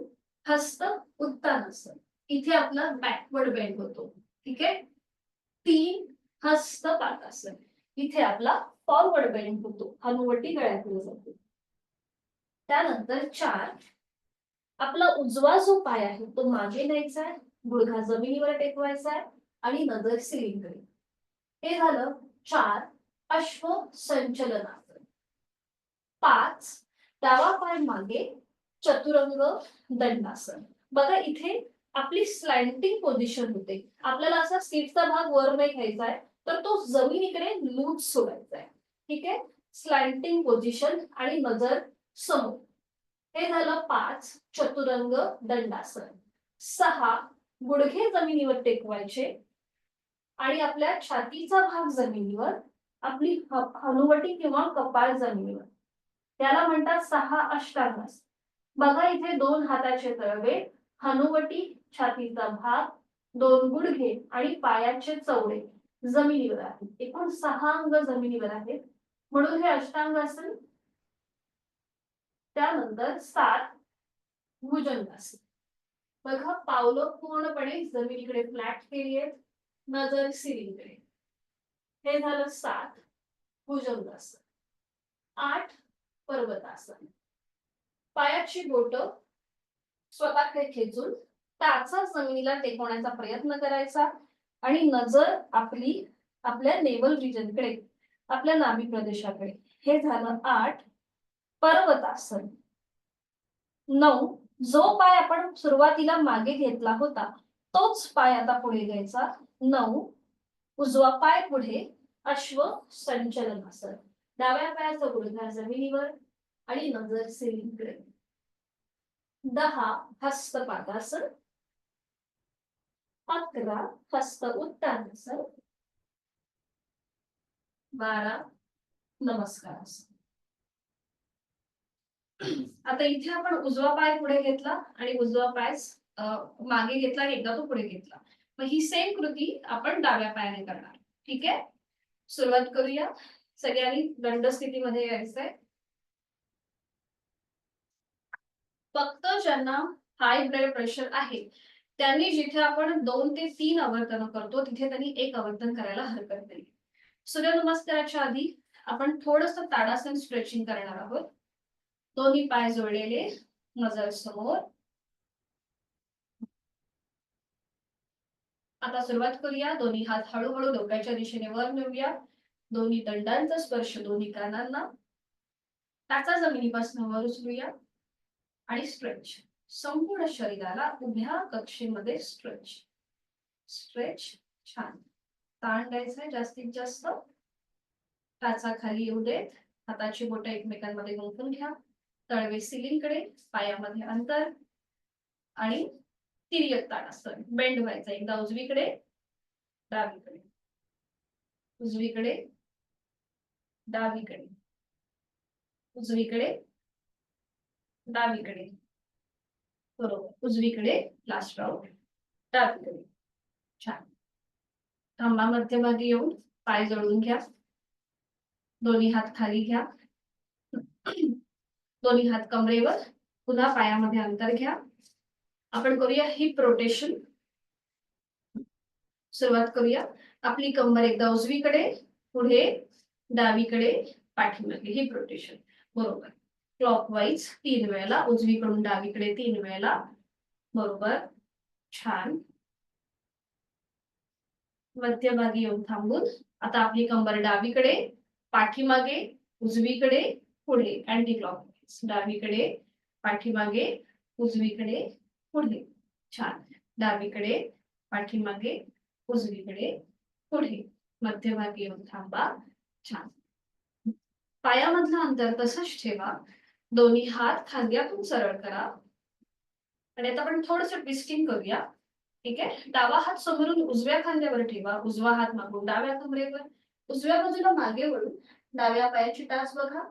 हस्त उत्तानासन. इथे आपला बॅकवर्ड बेंड होतो. ठीक आहे. 3 हस्त पादासन. इथे आपला फॉरवर्ड बेंड होतो, हनुवटी गळ्याकडे जाते. त्यानंतर 4 आपला उजवा जो पाय आहे तो मागे न्यायचा आहे, गुडघा जमिनीवर टेकवायचा आहे आणि नजर सिलिंगकडे. हे झालं 4 अश्व संचलनासन. 5 डावा पाय मागे, चतुरंग दंडासन. बघा इथे आपली स्लॅन्टिंग पोझिशन होते. आपल्याला असा सीटचा भाग वर नाही घ्यायचा आहे, तर तो जमिनीकडे लूज सोडायचा आहे. ठीक आहे. स्लॅन्टिंग पोझिशन आणि नजर समोर. हे झालं 5 चतुरंग दंडासन. 6 गुडघे जमिनीवर टेकवायचे आणि आपल्या छातीचा भाग जमिनीवर, आपली हनुवटी किंवा कपाळ जमिनीवर. त्याला म्हणतात 6 अष्टांगासन. बघा इथे 2 हाताचे तळवे, हनुवटी, छातीचा भाग, 2 गुडघे आणि पायाचे चवडे जमिनीवर आहेत. एकूण 6 अंग जमिनीवर आहेत, म्हणून हे अष्टांगासन. त्यानंतर 7 भुजंगासन. बघा पावलं पूर्णपणे जमिनीकडे फ्लॅट केली आहेत, नजर सिलिंगकडे. हे झालं 7 भुजंगासन. 8 पर्वतासन. पायाची बोट स्वतःकडे खेचून टाचा जमिनीला टेकवण्याचा प्रयत्न करायचा आणि नजर आपली आपल्या नेवल रिजनकडे, आपल्या नाभी प्रदेशाकडे. हे झालं 8 पर्वतासन. 9 जो पाय आपण सुरुवातीला मागे घेतला होता तोच पाय आता पुढे घ्यायचा. 9 उजवा पाय पुढे, अश्व संचलनासन. डाव्या पायाचा गुडघा जमिनीवर, आणि नजर सिलिंगकडे. 10 हस्तपादासन. 11 हस्त उत्तानासन. 12 नमस्कारासन. आता इथे आपण उजवा पाय पुढे घेतला आणि उजवा पाय मागे घेतला आणि एकदा तो पुढे घेतला. मग ही सेम कृती आपण डाव्या पायाने करणार. ठीक आहे, सुरुवात करूया. सगळ्यांनी दंड स्थितीमध्ये यायचंय. फक्त ज्यांना हाय ब्लड प्रेशर आहे त्यांनी जिथे आपण 2 ते 3 आवर्तन करतो तिथे त्यांनी 1 आवर्तन करायला हरकत नाही. सूर्यनमस्काराच्या आधी आपण थोडंसं ताडासन स्ट्रेचिंग करणार आहोत. दोन्ही पाय जोडलेले, नजर समोर. आता सुरुवात करूया. दोन्ही हात हळूहळू डोक्याच्या दिशेने वर नेऊया. दोन्ही दंडांचा स्पर्श दोन्ही कानांना. टाचा जमिनीपासून वर उचलूया आणि स्ट्रेच. संपूर्ण शरीराला उभ्या कक्षेमध्ये स्ट्रेच. स्ट्रेच. छान. ताण द्यायचा जास्तीत जास्त. टाचा खाली येऊ देत. हाताची बोटं एकमेकांमध्ये गुंफून घ्या. तळवे सिलिंगकडे, पायामध्ये अंतर आणि तिर्यक ताडासन. बेंड व्हायचं. एकदा उजवीकडे, डावीकडे, उजवीकडे, डावीकडे, उजवीकडे, डावीकडे. बरोबर. उजवीकडे, लास्ट राऊंड, डावीकडे. छान. थांबा. मध्यभागी येऊन पाय जोडून घ्या. दोन्ही हात खाली घ्या. दोन्ही हात कमरेवर. पुन्हा पायामध्ये अंतर घ्या. आपण करूया हिप रोटेशन. सुरुवात करूया. आपली कंबर एकदा उजवीकडे, पुढे, डावीकडे, पाठीमागे. Heap rotation. बरोबर. क्लॉकवाईज 3 वेळेला. उजवीकडून डावीकडे 3 वेळेला. बरोबर. छान. मध्यभागी येऊन थांबून आता आपली कंबर डावीकडे, पाठीमागे, उजवीकडे, पुढे. Anti clockwise. डावीकडे, पाठीमागे, उजवीकडे, पुढे. छान. डावीकडे, पाठीमागे, उजवीकडे, पुढे. मध्यभागी येऊन थांबा. छान. पायामधलं अंतर तसंच ठेवा. दोन्ही हात खांद्यातून सरळ करा. आणि आता आपण थोडंसं ट्विस्टिंग करूया. ठीक आहे. डावा हात समोरून उजव्या खांद्यावर ठेवा. उजवा हात मागून डाव्या कमरेवर. उजव्या बाजूला मागे वळून डाव्या पायाची टाच बघा.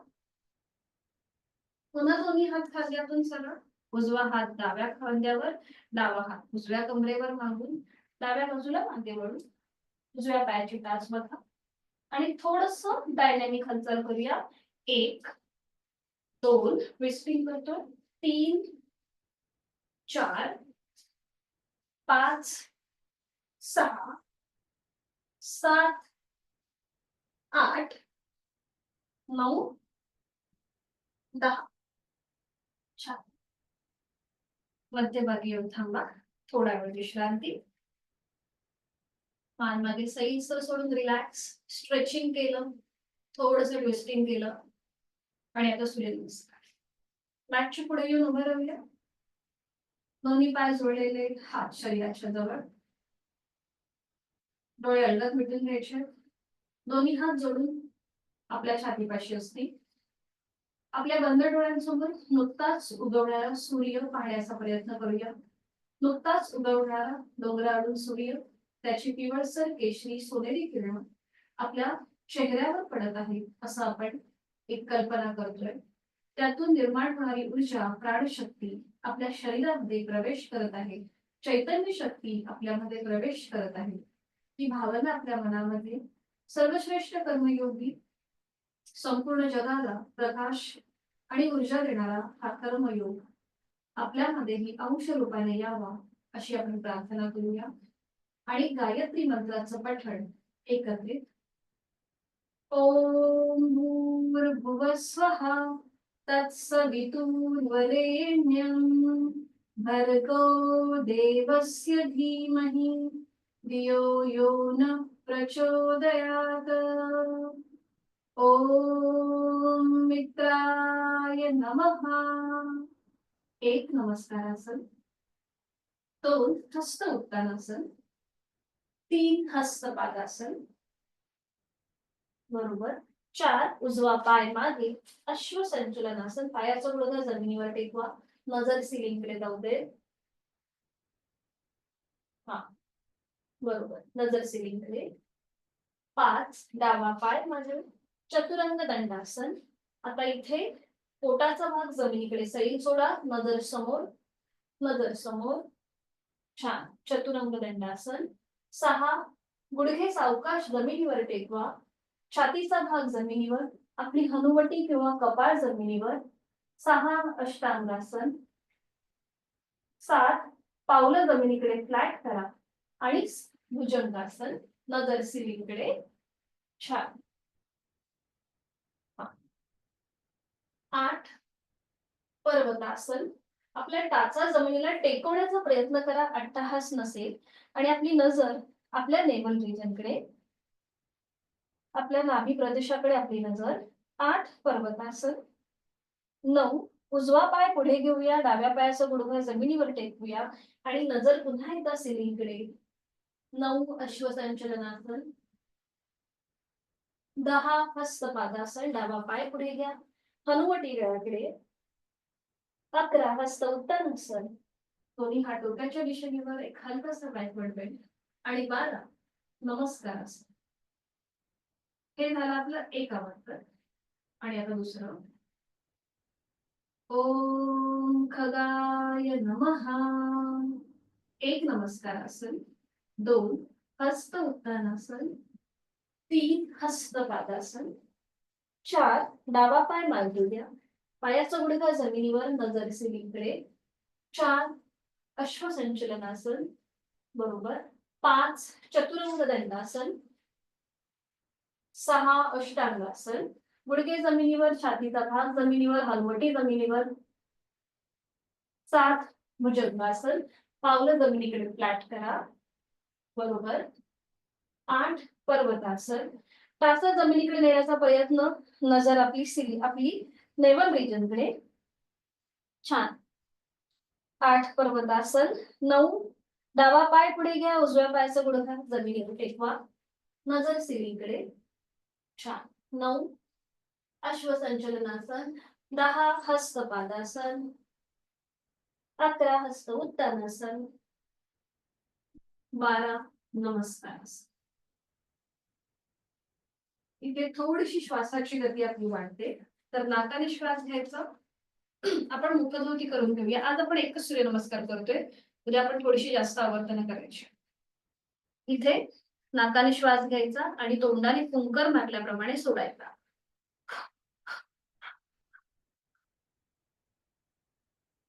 पुन्हा दोन्ही हात खांद्यातून सरळ. उजवा हात डाव्या खांद्यावर, डावा हात उजव्या कमरेवर मागून डाव्या बाजूला मागे वळून उजव्या पायाची टाच बघा. आणि थोडस डायनॅमिक हालचाल करूया. 1 2 ट्विस्टिंग करतो. 3 4 5 6 7 8 9 10. छान. मध्यभागी येऊन थांबा. थोडा वेळ विश्रांती. मान मागे सैलसर सोडून रिलॅक्स. स्ट्रेचिंग केलं, थोडंसं ट्विस्टिंग केलं आणि आता सूर्यनमस्कार. मॅटच्या पुढे येऊन उभं राहूया. दोन्ही पाय जोडलेले, हात शरीराच्या जवळ. डोळे अलगद मिटून घ्यायचे. दोन्ही हात जोडून आपल्या छातीपाशी असतील. आपल्या बंद डोळ्यांसमोर नुकताच उगवणारा सूर्य पाहण्याचा प्रयत्न करूया. नुकताच उगवणारा डोंगरावरून सूर्य, त्याची पिवळसर केशरी सोनेरी किरण आपल्या चेहऱ्यावर पडत आहे असं आपण एक कल्पना करतोय. त्यातून निर्माण होणारी ऊर्जा, प्राणशक्ती आपल्या शरीरामध्ये प्रवेश करत आहे. चैतन्य शक्ती आपल्यामध्ये प्रवेश करत आहे. ही भावना आपल्या मनामध्ये सर्वश्रेष्ठ कर्मयोगी, संपूर्ण जगाला प्रकाश आणि ऊर्जा देणारा हा कर्मयोग आपल्यामध्येही अंश रूपाने यावा अशी आपण प्रार्थना करूया. आणि गायत्री मंत्राचं पठण एकत्रित. ओम भूर्भुवः स्वः तत्सवितुर्वरेण्यं भर्गो देवस्य धीमहि धियो यो न प्रचोदयात्. ओम मित्राय नमः. 1 नमस्कारासन. 2 हस्त उत्तानासन. 3 हस्तपादासन. बरोबर. 4 उजवा पाय मागे, अश्वसंचलनासन, पायाचा गुडघा जमिनीवर टेकवा, नजर सिलिंगकडे जाऊ दे. हा, बरोबर, नजर सिलिंगकडे. 5 डावा पाय मागे, चतुरंग दंडासन. आता इथे पोटाचा भाग जमिनीकडे, सैल सोडा, नजर समोर, नजर समोर. छान, चतुरंग दंडासन. 6 गुडघे सावकाश जमिनीवर टेकवा, छातीचा भाग जमिनीवर, आपली हनुवटी किंवा कपाळ जमिनीवर. 6 अष्टांगासन. 7 पावलं जमिनीकडे फ्लॅट करा आणि भुजंगासन, नजर सिलिंगकडे. छान. 8 पर्वतासन. आपल्या टाचा जमिनीला टेकवण्याचा प्रयत्न करा, अट्टहास नसेल, आणि आपली नजर आपल्या नेवल रिजनकडे, आपल्या नाभी प्रदेशाकडे आपली नजर. 8 पर्वतासन. 9 उजवा पाय पुढे घेऊया, डाव्या पायाचा गुडघा जमिनीवर टेकूया आणि नजर पुन्हा एकदा सिलिंगकडे. 9 अश्वसंचलनासन. 10 हस्तपादासन, डावा पाय पुढे घ्या, हनुवटी गळ्याकडे. 11 हस्त उत्तानासन, दोन्ही हात डोक्याच्या दिशेने, एक हलकासा बॅकवर्ड बेंड. आणि 12 नमस्कारासन. हे झालं आपलं एक अवस्था. आणि आता दुसरं, ओम खगाय नमः. 1 नमस्कारासन. 2 हस्त उत्तानासन. 3 हस्तपादासन. 4 डावा पाय मागे द्या, पायाचा गुडघा जमिनीवर, नजर सिलिंगकडे. 4 अश्वसंचलनासन, बरोबर. 5 चतुरंग दंडासन. 6 अष्टांगासन, गुडघे जमिनीवर, छातीचा भाग जमिनीवर, हलवटी जमिनीवर. 7 भुजंगासन, पावलं जमिनीकडे फ्लॅट करा, बरोबर. 8 पर्वतासन, टाचा जमिनीकडे नेण्याचा प्रयत्न, नजर आपली नेवल रिजनकडे. छान. 8 पर्वतासन. 9 डावा पाय पुढे घ्या, उजव्या पायाचा गुडघा जमिनीवर टेकवा, नजर सिलिंगकडे. छान. 9 अश्वसंचलनासन. 10 हस्तपादासन. 11 हस्त उत्तानासन. 12 नमस्कारासन. इथे थोडीशी श्वासाची गती आपली वाढते, तर नाकाने श्वास घ्यायचा. आपण मुखधोती करून घेऊया. आज आपण एकच सूर्यनमस्कार करतोय, उद्या आपण थोडीशी जास्त आवर्तन करायची. इथे नाकाने श्वास घ्यायचा आणि तोंडाने फुंकर मारल्याप्रमाणे सोडायचा.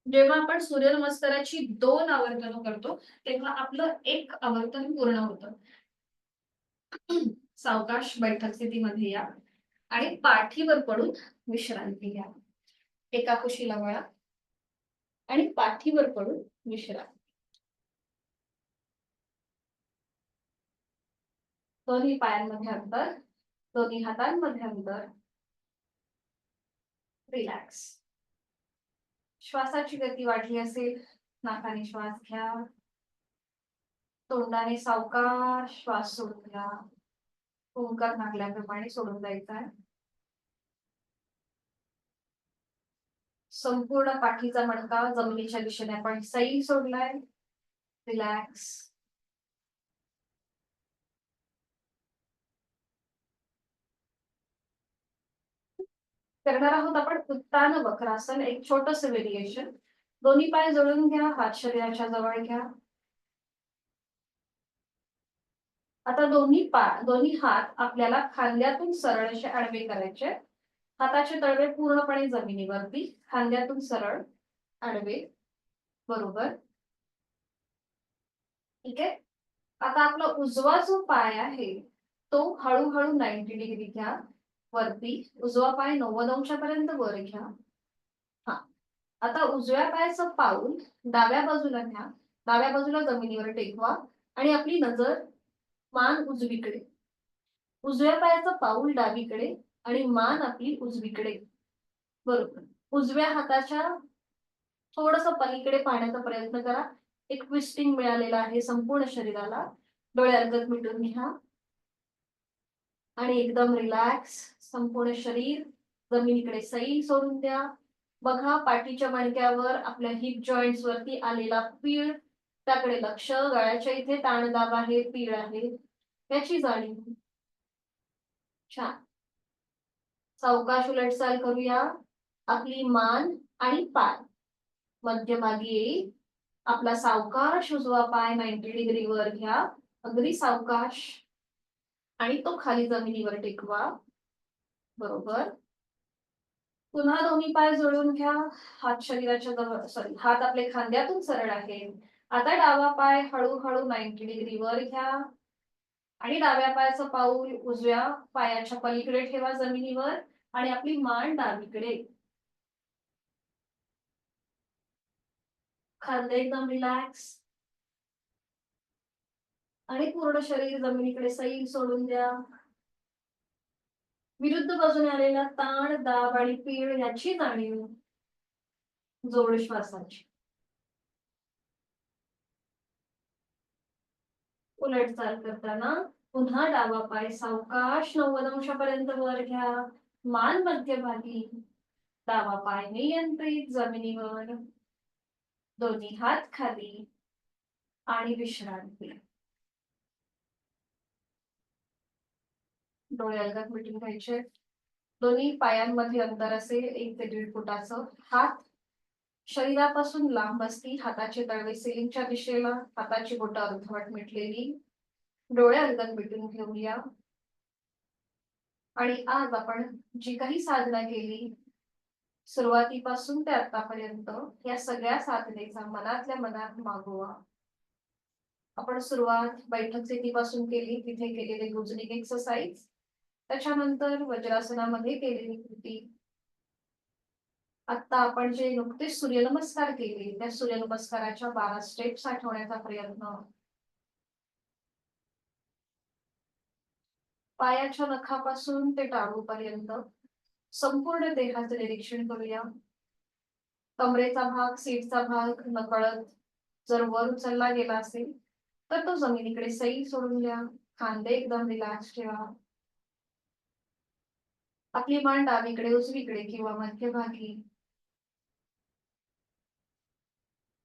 जेव्हा आपण सूर्यनमस्काराची 2 आवर्तन करतो, तेव्हा आपलं एक आवर्तन पूर्ण होतं. सावकाश बैठक स्थितीमध्ये या आणि पाठीवर पडून विश्रांती घ्या. एका कुशीला वळा आणि पाठीवर पडून विश्रांती. दोन्ही पायांमध्ये अंतर, दोन्ही हातांमध्ये अंतर. रिलॅक्स. श्वासाची गती वाढली असेल, नाकाने श्वास घ्या, तोंडाने सावकाश श्वास सोडून घ्या. ओंकार नागल्याप्रमाणे सोडून जायचा आहे. संपूर्ण पाठीचा मणका जमिनीच्या दिशेने आपण सैल सोडलाय. रिलॅक्स. करणार आहोत आपण उत्तान वक्रासन, एक छोटस व्हेरिएशन. दोन्ही पाय जोडून घ्या, हात शरीराच्या जवळ घ्या. आता दोन्ही हात आपल्याला खांद्यातून सरळ असे आडवे करायचे. हाताचे तळवे पूर्णपणे जमिनीवरती, खांद्यातून सरळ आडवे, बरोबर. ठीक आहे. आता आपला उजवा जो पाय आहे तो हळूहळू 90 डिग्री घ्या वरती. उजवा पाय 90 अंशापर्यंत वर घ्या. हा, आता उजव्या पायाचं पाऊल डाव्या बाजूला घ्या, डाव्या बाजूला जमिनीवर टेकवा आणि आपली नजर मान उजवीकडे. उजव्या पायाचं पाऊल डावीकडे आणि मान आपली उजवीकडे, बरोबर. उजव्या हाताच्या थोडस पलीकडे पाहण्याचा प्रयत्न करा. एक ट्विस्टिंग मिळालेला आहे संपूर्ण शरीराला. डोळे अलगद मिटून घ्या. आणि एकदम रिलॅक्स संपूर्ण शरीर जमिनीकडे सैल सोडून द्या. बघा पाठीच्या मणक्यावर आपल्या हिप जॉईंट्स वरती आलेला पीळ, त्याकडे लक्ष. गळ्याच्या इथे ताणदाब आहे, पीळ आहे, याची जाणीव. छान. सावकाश उलटचाल करूया. आपली मान आणि पाय मध्यभागी येईल. आपला सावकाश उजवा पाय 90 डिग्री वर घ्या, अगदी सावकाश, आणि तो खाली जमिनीवर टेकवा. बरोबर. पुन्हा दोन्ही पाय जोडून घ्या. हात शरीराच्या जवळ, सॉरी, हात आपले खांद्यातून सरळ आहे. आता डावा पाय हळूहळू 90 डिग्री वर घ्या आणि डाव्या पायाचं पाऊल उजव्या पायाच्या पलीकडे ठेवा जमिनीवर आणि आपली मान डावीकडे. खांदे एकदम रिलॅक्स आणि पूर्ण शरीर जमिनीकडे सैल सोडून द्या. विरुद्ध बाजूने आलेला ताण, दाब आणि पीळ याची जाणीव. जोड श्वासाची. उलटचाल करताना पुन्हा डावा पाय सावकाश 90 अंशापर्यंत वर घ्या, मान मध्यभागी, डावा पाय नियंत्रित जमिनीवर, दोन्ही हात खाली आणि विश्रांती. डोळे अलगद मिटून घ्यायचे. दोन्ही पायांमध्ये अंतर असेल 1 ते 1.5 फुटाचं. हात शरीरापासून लांब असतील. हाताचे तळवे सिलिंगच्या दिशेला, हाताची बोटं अर्धवट मिटलेली. डोळे अलगद मिटून घेऊया. आणि आज आपण जी काही साधना केली सुरुवातीपासून ते आतापर्यंत, या सगळ्या साधनेचा मनातल्या मनात मागोवा. आपण सुरुवात बैठक स्थितीपासून केली, तिथे केलेले गुजनिक एक्सरसाइज, त्याच्यानंतर वज्रासनामध्ये केलेली कृती. आता आपण जे नुकतेच सूर्यनमस्कार केले, त्या सूर्यनमस्काराच्या 12 स्टेप्स आठवण्याचा प्रयत्न. पायाच्या नखापासून ते टाळूपर्यंत संपूर्ण देहाचं निरीक्षण करूया. कमरेचा भाग, सीटचा भाग नकळत जर वर उचलला गेला असेल तर तो जमिनीकडे सैल सोडून द्या. खांदे एकदम रिलॅक्स ठेवा. आपली मान डावीकडे, उजवीकडे किंवा मध्यभागी.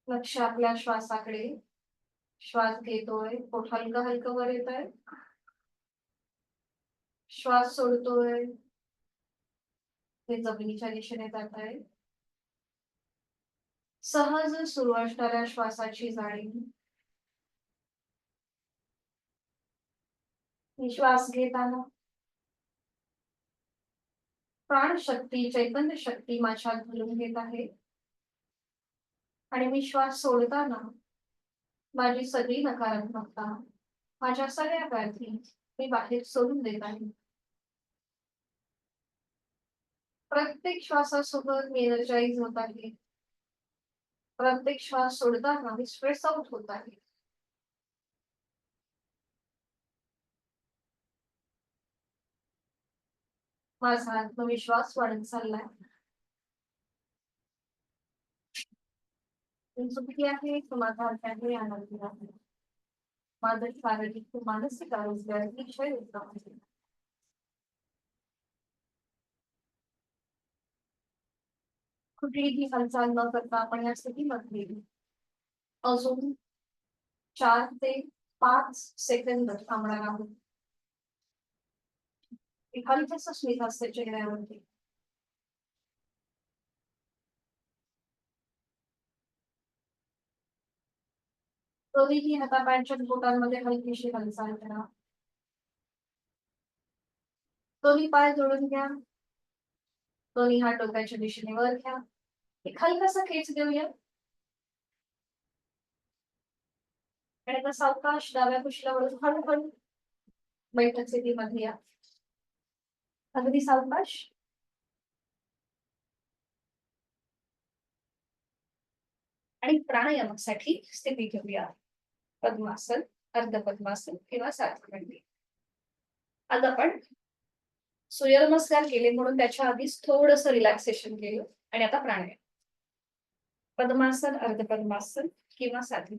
लक्ष आपल्या श्वासाकडे. श्वास घेतोय, पोट हलकं हलकं वर येत आहे. श्वास सोडतोय, ते जमिनीच्या दिशेने जात आहे. सहज सुरू असणाऱ्या श्वासाची जाणीव. श्वास घेताना प्राणशक्ती, चैतन्य शक्ती माझ्यात भरून घेत आहे आणि मी श्वास सोडताना माझी सगळी नकारात्मकता, माझ्या सगळ्या व्याधी मी बाहेर सोडून देत आहे. प्रत्येक श्वासासोबत मी एनर्जाइज होत आहे. प्रत्येक श्वास सोडताना मी स्ट्रेस आउट होत आहे. माझा आत्मविश्वास वाढत चाललाय. सुखी आहे, समाधान आहे, आनंदी आहे. माझं शारीरिक व मानसिक आरोग्य अतिशय उत्तम आहे. कुठलीही हालचाल न करता आपण या स्थितीमध्ये अजून 4 ते 5 सेकंद थांबणार आहोत. हलकंसं स्मित असते चेहऱ्यावरती. दोन्ही हातापायांच्या बोटांमध्ये हलकीशी हालचाल करा. दोन्ही पाय जोडून घ्या. दोन्ही हात डोक्याच्या दिशेने वर घ्या. एक हलकासा खेच देऊया आणि आता सावकाश डाव्या कुशीला वळून हळूहळू बैठक स्थितीमध्ये या. अगदी सावकाश. आणि प्राणायामासाठी स्थिती घेऊया. पद्मासन, अर्ध पद्मासन किंवा सातखंडी. आज आपण सूर्यनमस्कार केले म्हणून त्याच्या आधीच थोडस रिलॅक्सेशन केलं आणि आता प्राणायाम. पद्मासन, अर्ध पद्मासन किंवा साधी.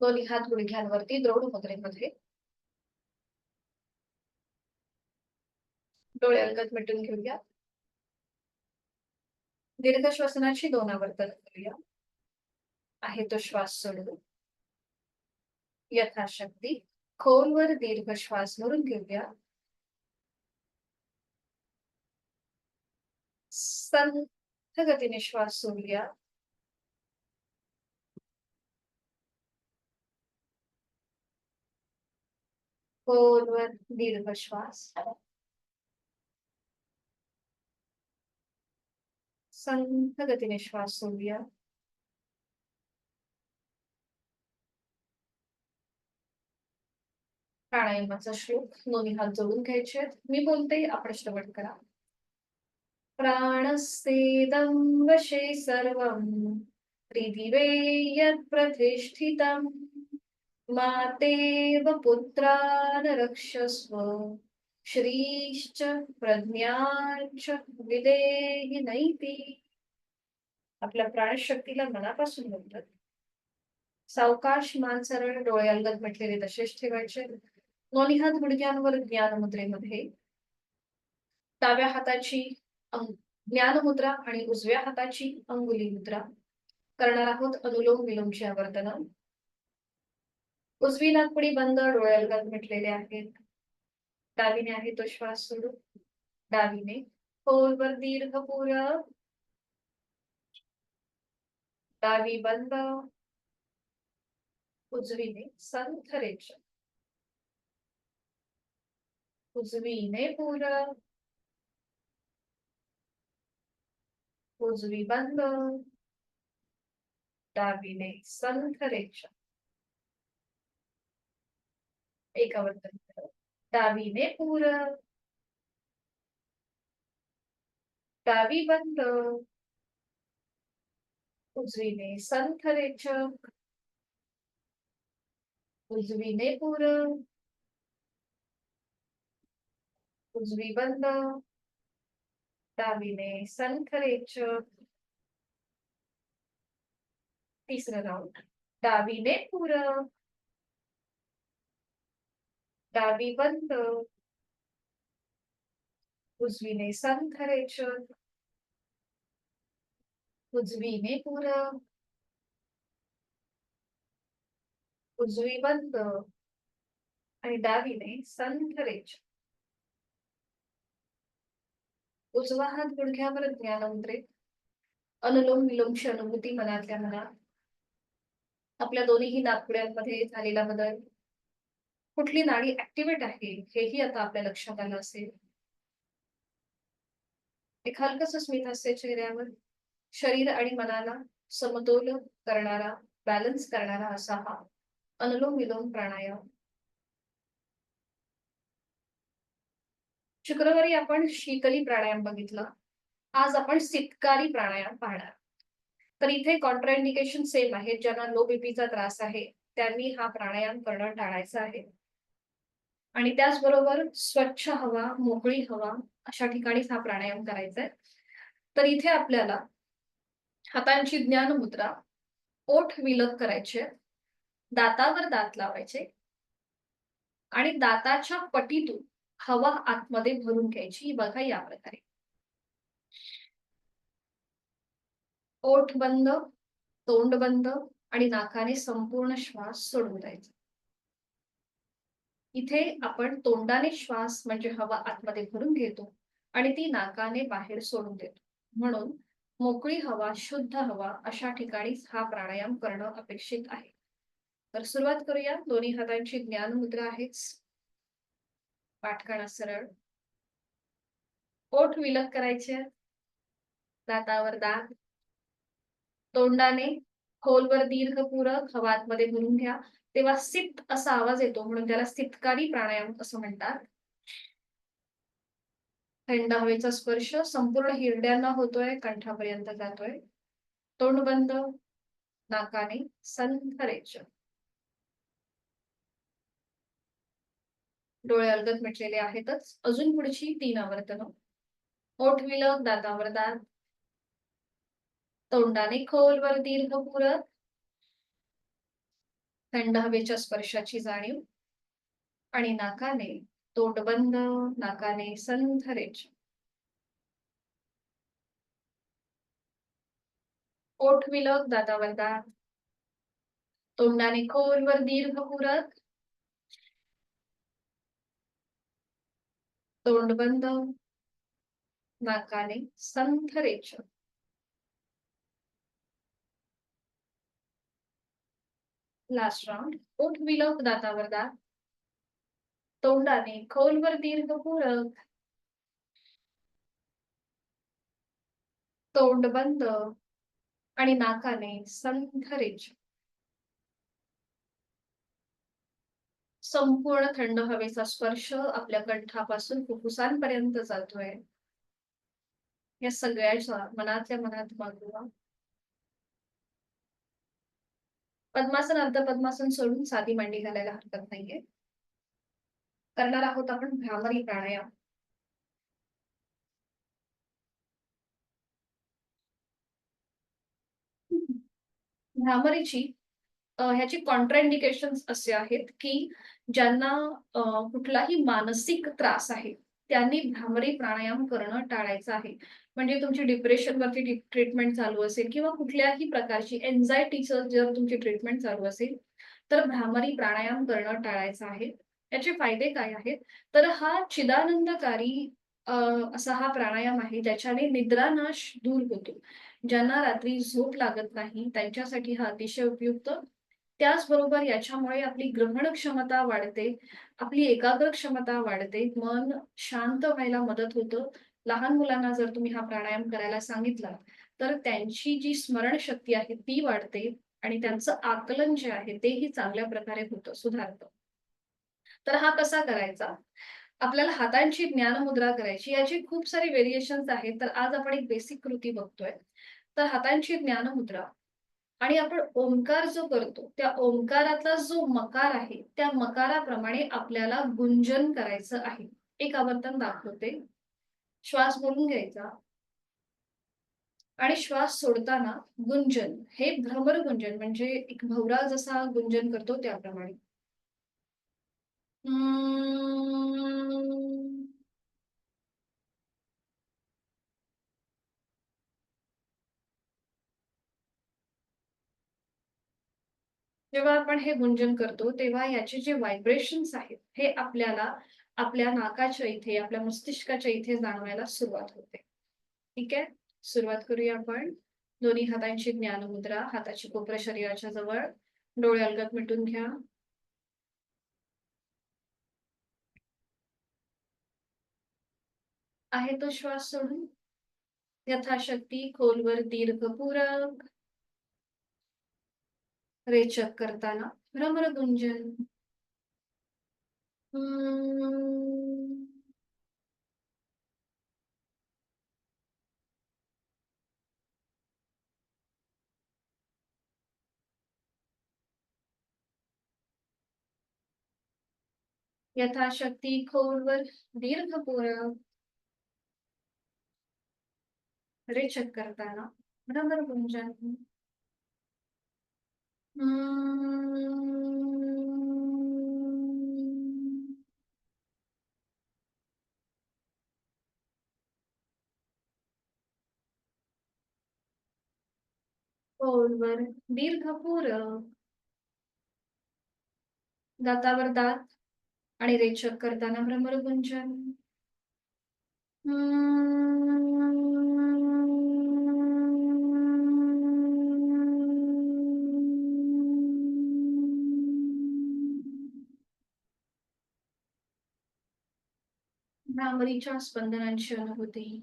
दोन्ही हात गुडघ्यांवरती द्रोण मुद्रेमध्ये. डोळे अलगद मिटून घेऊया. दीर्घ श्वसनाची 2 आवर्तन करूया. आहे तो श्वास सोडू. यथाशक्ती खोलवर दीर्घ श्वास भरून घेऊया. संथ गतीने श्वास सोडूया. खोलवर दीर्घ श्वास. संथ गतीने श्वास सोडूया. प्राणायामाचा श्लोक दोन्ही हात जोडून घ्यायचे. मी बोलते, आपण श्रवण करा. प्राणस्तेदं वशे सर्वं त्रिदिवे यत् प्रतिष्ठितं मातेव पुत्रान् रक्षस्व श्रीश्च प्रज्ञाच विदेहि नैति. आपल्या प्राणशक्तीला मनापासून बोलतात. सावकाश, मान सरळ, डोळे अलगद मिटलेले तसेच ठेवायचे. दोन्ही हात गुडघ्यांवर ज्ञान मुद्रेमध्ये. डाव्या हाताची ज्ञान मुद्रा आणि उजव्या हाताची अंगुली मुद्रा. करणार आहोत अनुलोम विलोमची आवर्तन. उजवी नाकपुडी बंद, डोळे अलगद मिटलेले आहेत. डावीने आहे तो श्वास सोडू. डावीने खोलवर दीर्घ पूरक. डावी बंद. उजवीने संथ रेषा. उजवीने पूरक. उजवी बंद. डावीने संथ रेषा. एक आवर्तन. डावीने पूरक. डावी बंद. उजवीने संथ रेचक. उजवीने पूरक. उजवी बंद. डावीने संथ रेचक. तिसरं राऊंड. डावीने पूरक. डावी बंद. उजवीने संथ रेचक. उजवीने पूरक. उजवी बंद. आणि डावीने संथ रेचक. उजवा हात गुडघ्यावर ज्ञानमुद्रेत. अनुलोम विलोमची अनुभूती मनातल्या मनात. आपल्या दोन्ही नाकपुड्यांमध्ये झालेला बदल. कुठली नाडी ऍक्टिव्हेट आहे हेही आता आपल्या लक्षात आलं असेल. एक हलकस स्मित हास्य चेहऱ्यावर. शरीर आणि मनाला समतोल करणारा, बॅलन्स करणारा असा हा अनुलोम विलोम प्राणायाम. शुक्रवारी आपण शीतली प्राणायाम बघितला. आज आपण सितकारी प्राणायाम पाहणार. तर इथे कॉन्ट्राइंडिकेशन सेम आहे. ज्यांना लो बीपीचा त्रास आहे त्यांनी हा प्राणायाम करणं टाळायचं आहे. आणि त्याचबरोबर स्वच्छ हवा, मोकळी हवा अशा ठिकाणीच हा प्राणायाम करायचा आहे. तर इथे आपल्याला हातांची ज्ञान मुद्रा, ओठ विलग करायचे, दातावर दात लावायचे आणि दाताच्या पटीतून हवा आतमध्ये भरून घ्यायची. बघा या प्रकारे. ओठ बंद, तोंड बंद आणि नाकाने संपूर्ण श्वास सोडून द्यायचा. इथे आपण तोंडाने श्वास म्हणजे हवा आतमध्ये भरून घेतो आणि ती नाकाने बाहेर सोडून देतो. म्हणून मोकळी हवा, शुद्ध हवा अशा ठिकाणीच हा प्राणायाम करणं अपेक्षित आहे. तर सुरुवात करूया. दोन्ही हातांची ज्ञान मुद्रा आहेच. पाठकाणा सरळ. ओठ विलग करायचे. दातावर दात. तोंडाने खोलवर दीर्घ पूरक हवा आतमध्ये भरून घ्या. तेव्हा सित असा आवाज येतो, म्हणून त्याला सितकारी प्राणायाम असं म्हणतात. थंड हवेचा स्पर्श संपूर्ण हिरड्यांना होतोय, कंठापर्यंत जातोय. तोंड बंद, नाकाने संथ रेचक. डोळे अलगद मिटलेले आहेतच. अजून पुढची 3 आवर्तन. ओठ विलग, दातावर दात. तोंडाने खोलवर दीर्घ पूरक. थंड हवेच्या स्पर्शाची जाणीव आणि नाकाने तोंड बंद, नाकाने संथ रेच. ओठ विलग, दातावर दात, तोंडाने खोलवर दीर्घ पुरत, तोंड बंद, नाकाने संथ रेच. Last round. ओठ विलग, दातावर दात, तोंडाने खोलवर दीर्घ पुरत, तोंड बंद आणि नाकाने संथ रेच. संपूर्ण थंड हवेचा स्पर्श आपल्या कंठापासून फुफ्फुसांपर्यंत जातोय. या सगळ्याच्या मनातल्या मनात मागोवा. पद्मासन, अर्ध पद्मासन सोडून साधी मांडी घालायला हरकत नाहीये. करणार आहोत आपण भ्रामरी प्राणायाम. भ्रामरीची ह्याची कॉन्ट्राइंडिकेशन असे आहेत की ज्यांना कुठलाही मानसिक त्रास आहे त्यांनी भ्रामरी प्राणायाम करणं टाळायचं आहे. म्हणजे तुमची डिप्रेशनवरती ट्रीटमेंट चालू असेल किंवा कुठल्याही प्रकारची एन्झायटीचं जर तुमची ट्रीटमेंट चालू असेल तर भ्रामरी प्राणायाम करणं टाळायचं आहे. याचे फायदे काय आहेत तर हा चिदानंदकारी असा हा प्राणायाम आहे ज्याच्याने निद्रानाश दूर होतो. ज्यांना रात्री झोप लागत नाही त्यांच्यासाठी हा अतिशय उपयुक्त. त्याचबरोबर याच्यामुळे आपली ग्रहण क्षमता वाढते, आपली एकाग्र क्षमता वाढते, मन शांत व्हायला मदत होतं. लहान मुलांना जर तुम्ही हा प्राणायाम करायला सांगितला तर त्यांची जी स्मरणशक्ती आहे ती वाढते आणि त्यांचं आकलन जे आहे तेही चांगल्या प्रकारे होतं, सुधारतं. तर हा कसा करायचा? आपल्याला हातांची ज्ञानमुद्रा करायची. याची खूप सारी व्हेरिएशन्स आहेत. तर आज आपण एक बेसिक कृती बघतोय. तर हातांची ज्ञानमुद्रा आणि आपण ओंकार जो करतो, त्या ओंकारातला जो मकार आहे, त्या मकाराप्रमाणे आपल्याला गुंजन करायचं आहे. एक आवर्तन दाखवते. श्वास भरून घ्यायचा आणि श्वास सोडताना गुंजन. हे भ्रमर गुंजन म्हणजे एक भवरा जसा गुंजन करतो त्याप्रमाणे. जेव्हा आपण हे गुंजन करतो, तेव्हा याचे जे व्हायब्रेशन्स आहेत, हे आपल्याला आपल्या नाकाच्या इथे, आपल्या मस्तिष्काच्या इथे जाणवायला सुरुवात होते. ठीक आहे? सुरुवात करूया आपण. दोन्ही हातांची ज्ञानमुद्रा, हाताची कोपरं शरीराच्या जवळ, डोळे अलगद मिटून घ्या. आहे तो श्वास सोडून यथाशक्ती खोलवर दीर्घपूरक रेचक करताना भ्रमर गुंजन. यथाशक्ती खोलवर दीर्घपूरक रेचक करताना भ्रमर गुंजन. खोलवर दीर्घपूरक दातावर दात आणि रेचक करताना भ्रमरगुंजन. भ्रामरीच्या स्पंदनांची अनुभूती.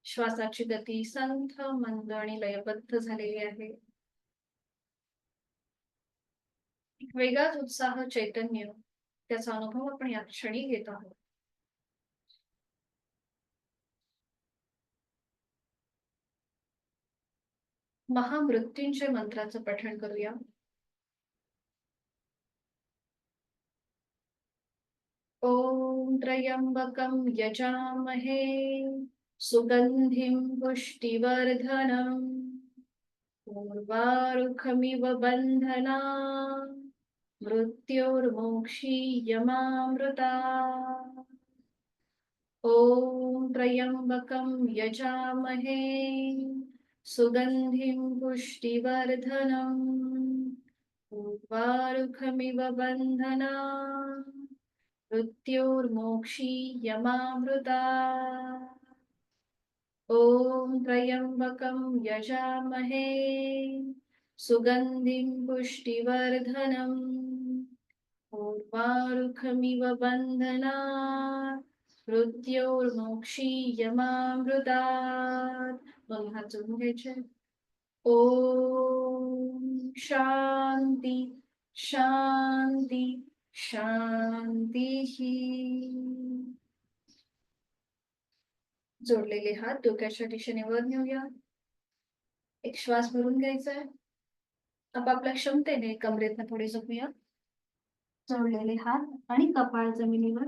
श्वासाची गती संथ, मंद आणि लयबद्ध झालेली आहे. एक वेगळाच उत्साह, चैतन्य त्याचा अनुभव आपण या क्षणी घेत आहोत. महामृत्युंजय मंत्राचं पठण करूया. ओम त्र्यंबकं यजामहे सुगंधिं पुष्टिवर्धनम् ऊर्वारुकमिव बन्धना मृत्योर्मोक्षीयमामृता। ॐ त्र्यम्बकं यजामहे सुगन्धिं पुष्टिवर्धनम् उर्वारुकमिव बन्धना मृत्योर्मोक्षीयमामृता। ॐ त्र्यम्बकं यजामहे सुगन्धिं पुष्टिवर्धनम् उर्वारुकमिव बन्धनात् मृत्योर्मोक्षीयमामृतात्। दोन्ही हात जोडून घ्यायचे. ओम शांती शांती शांती. जोडलेले हात डोक्याच्या दिशेने वर नेऊया. एक श्वास भरून घ्यायचा आहे. आपापल्या क्षमतेने कमरेतनं थोडे झोपूया. जोडलेले हात आणि कपाळ जमिनीवर.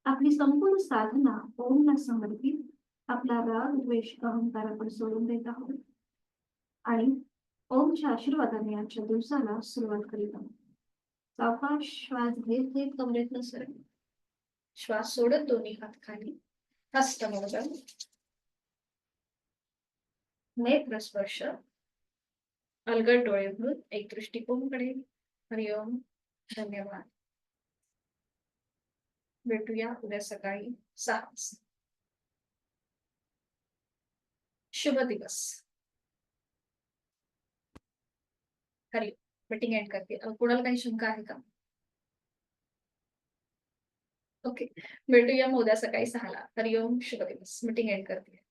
आपली संपूर्ण साधना ओमला समर्पित आपला राग द्वेष अहंकाराकडे सोडून देत आहोत आणि ओमच्या आशीर्वादाने आजच्या दिवसाला सुरुवात करीत आहोत. सावकाश श्वास घेत घेत कमरेतनं सरळ. श्वास सोडत दोन्ही हात खाली. हस्तमोदन. नेत्र स्पर्श. अलगद डोळे उघडून एक दृष्टिकोनकडे. हरिओम. धन्यवाद. भेटूया उद्या सकाळी 6 वाजता. शुभ दिवस. हरि मीटिंग एंड करते. कोणाला काही शंका आहे का? ओके, भेटूया मग उद्या सकाळी 6 ला. हरिओम. शुभ दिवस. मीटिंग एंड करते.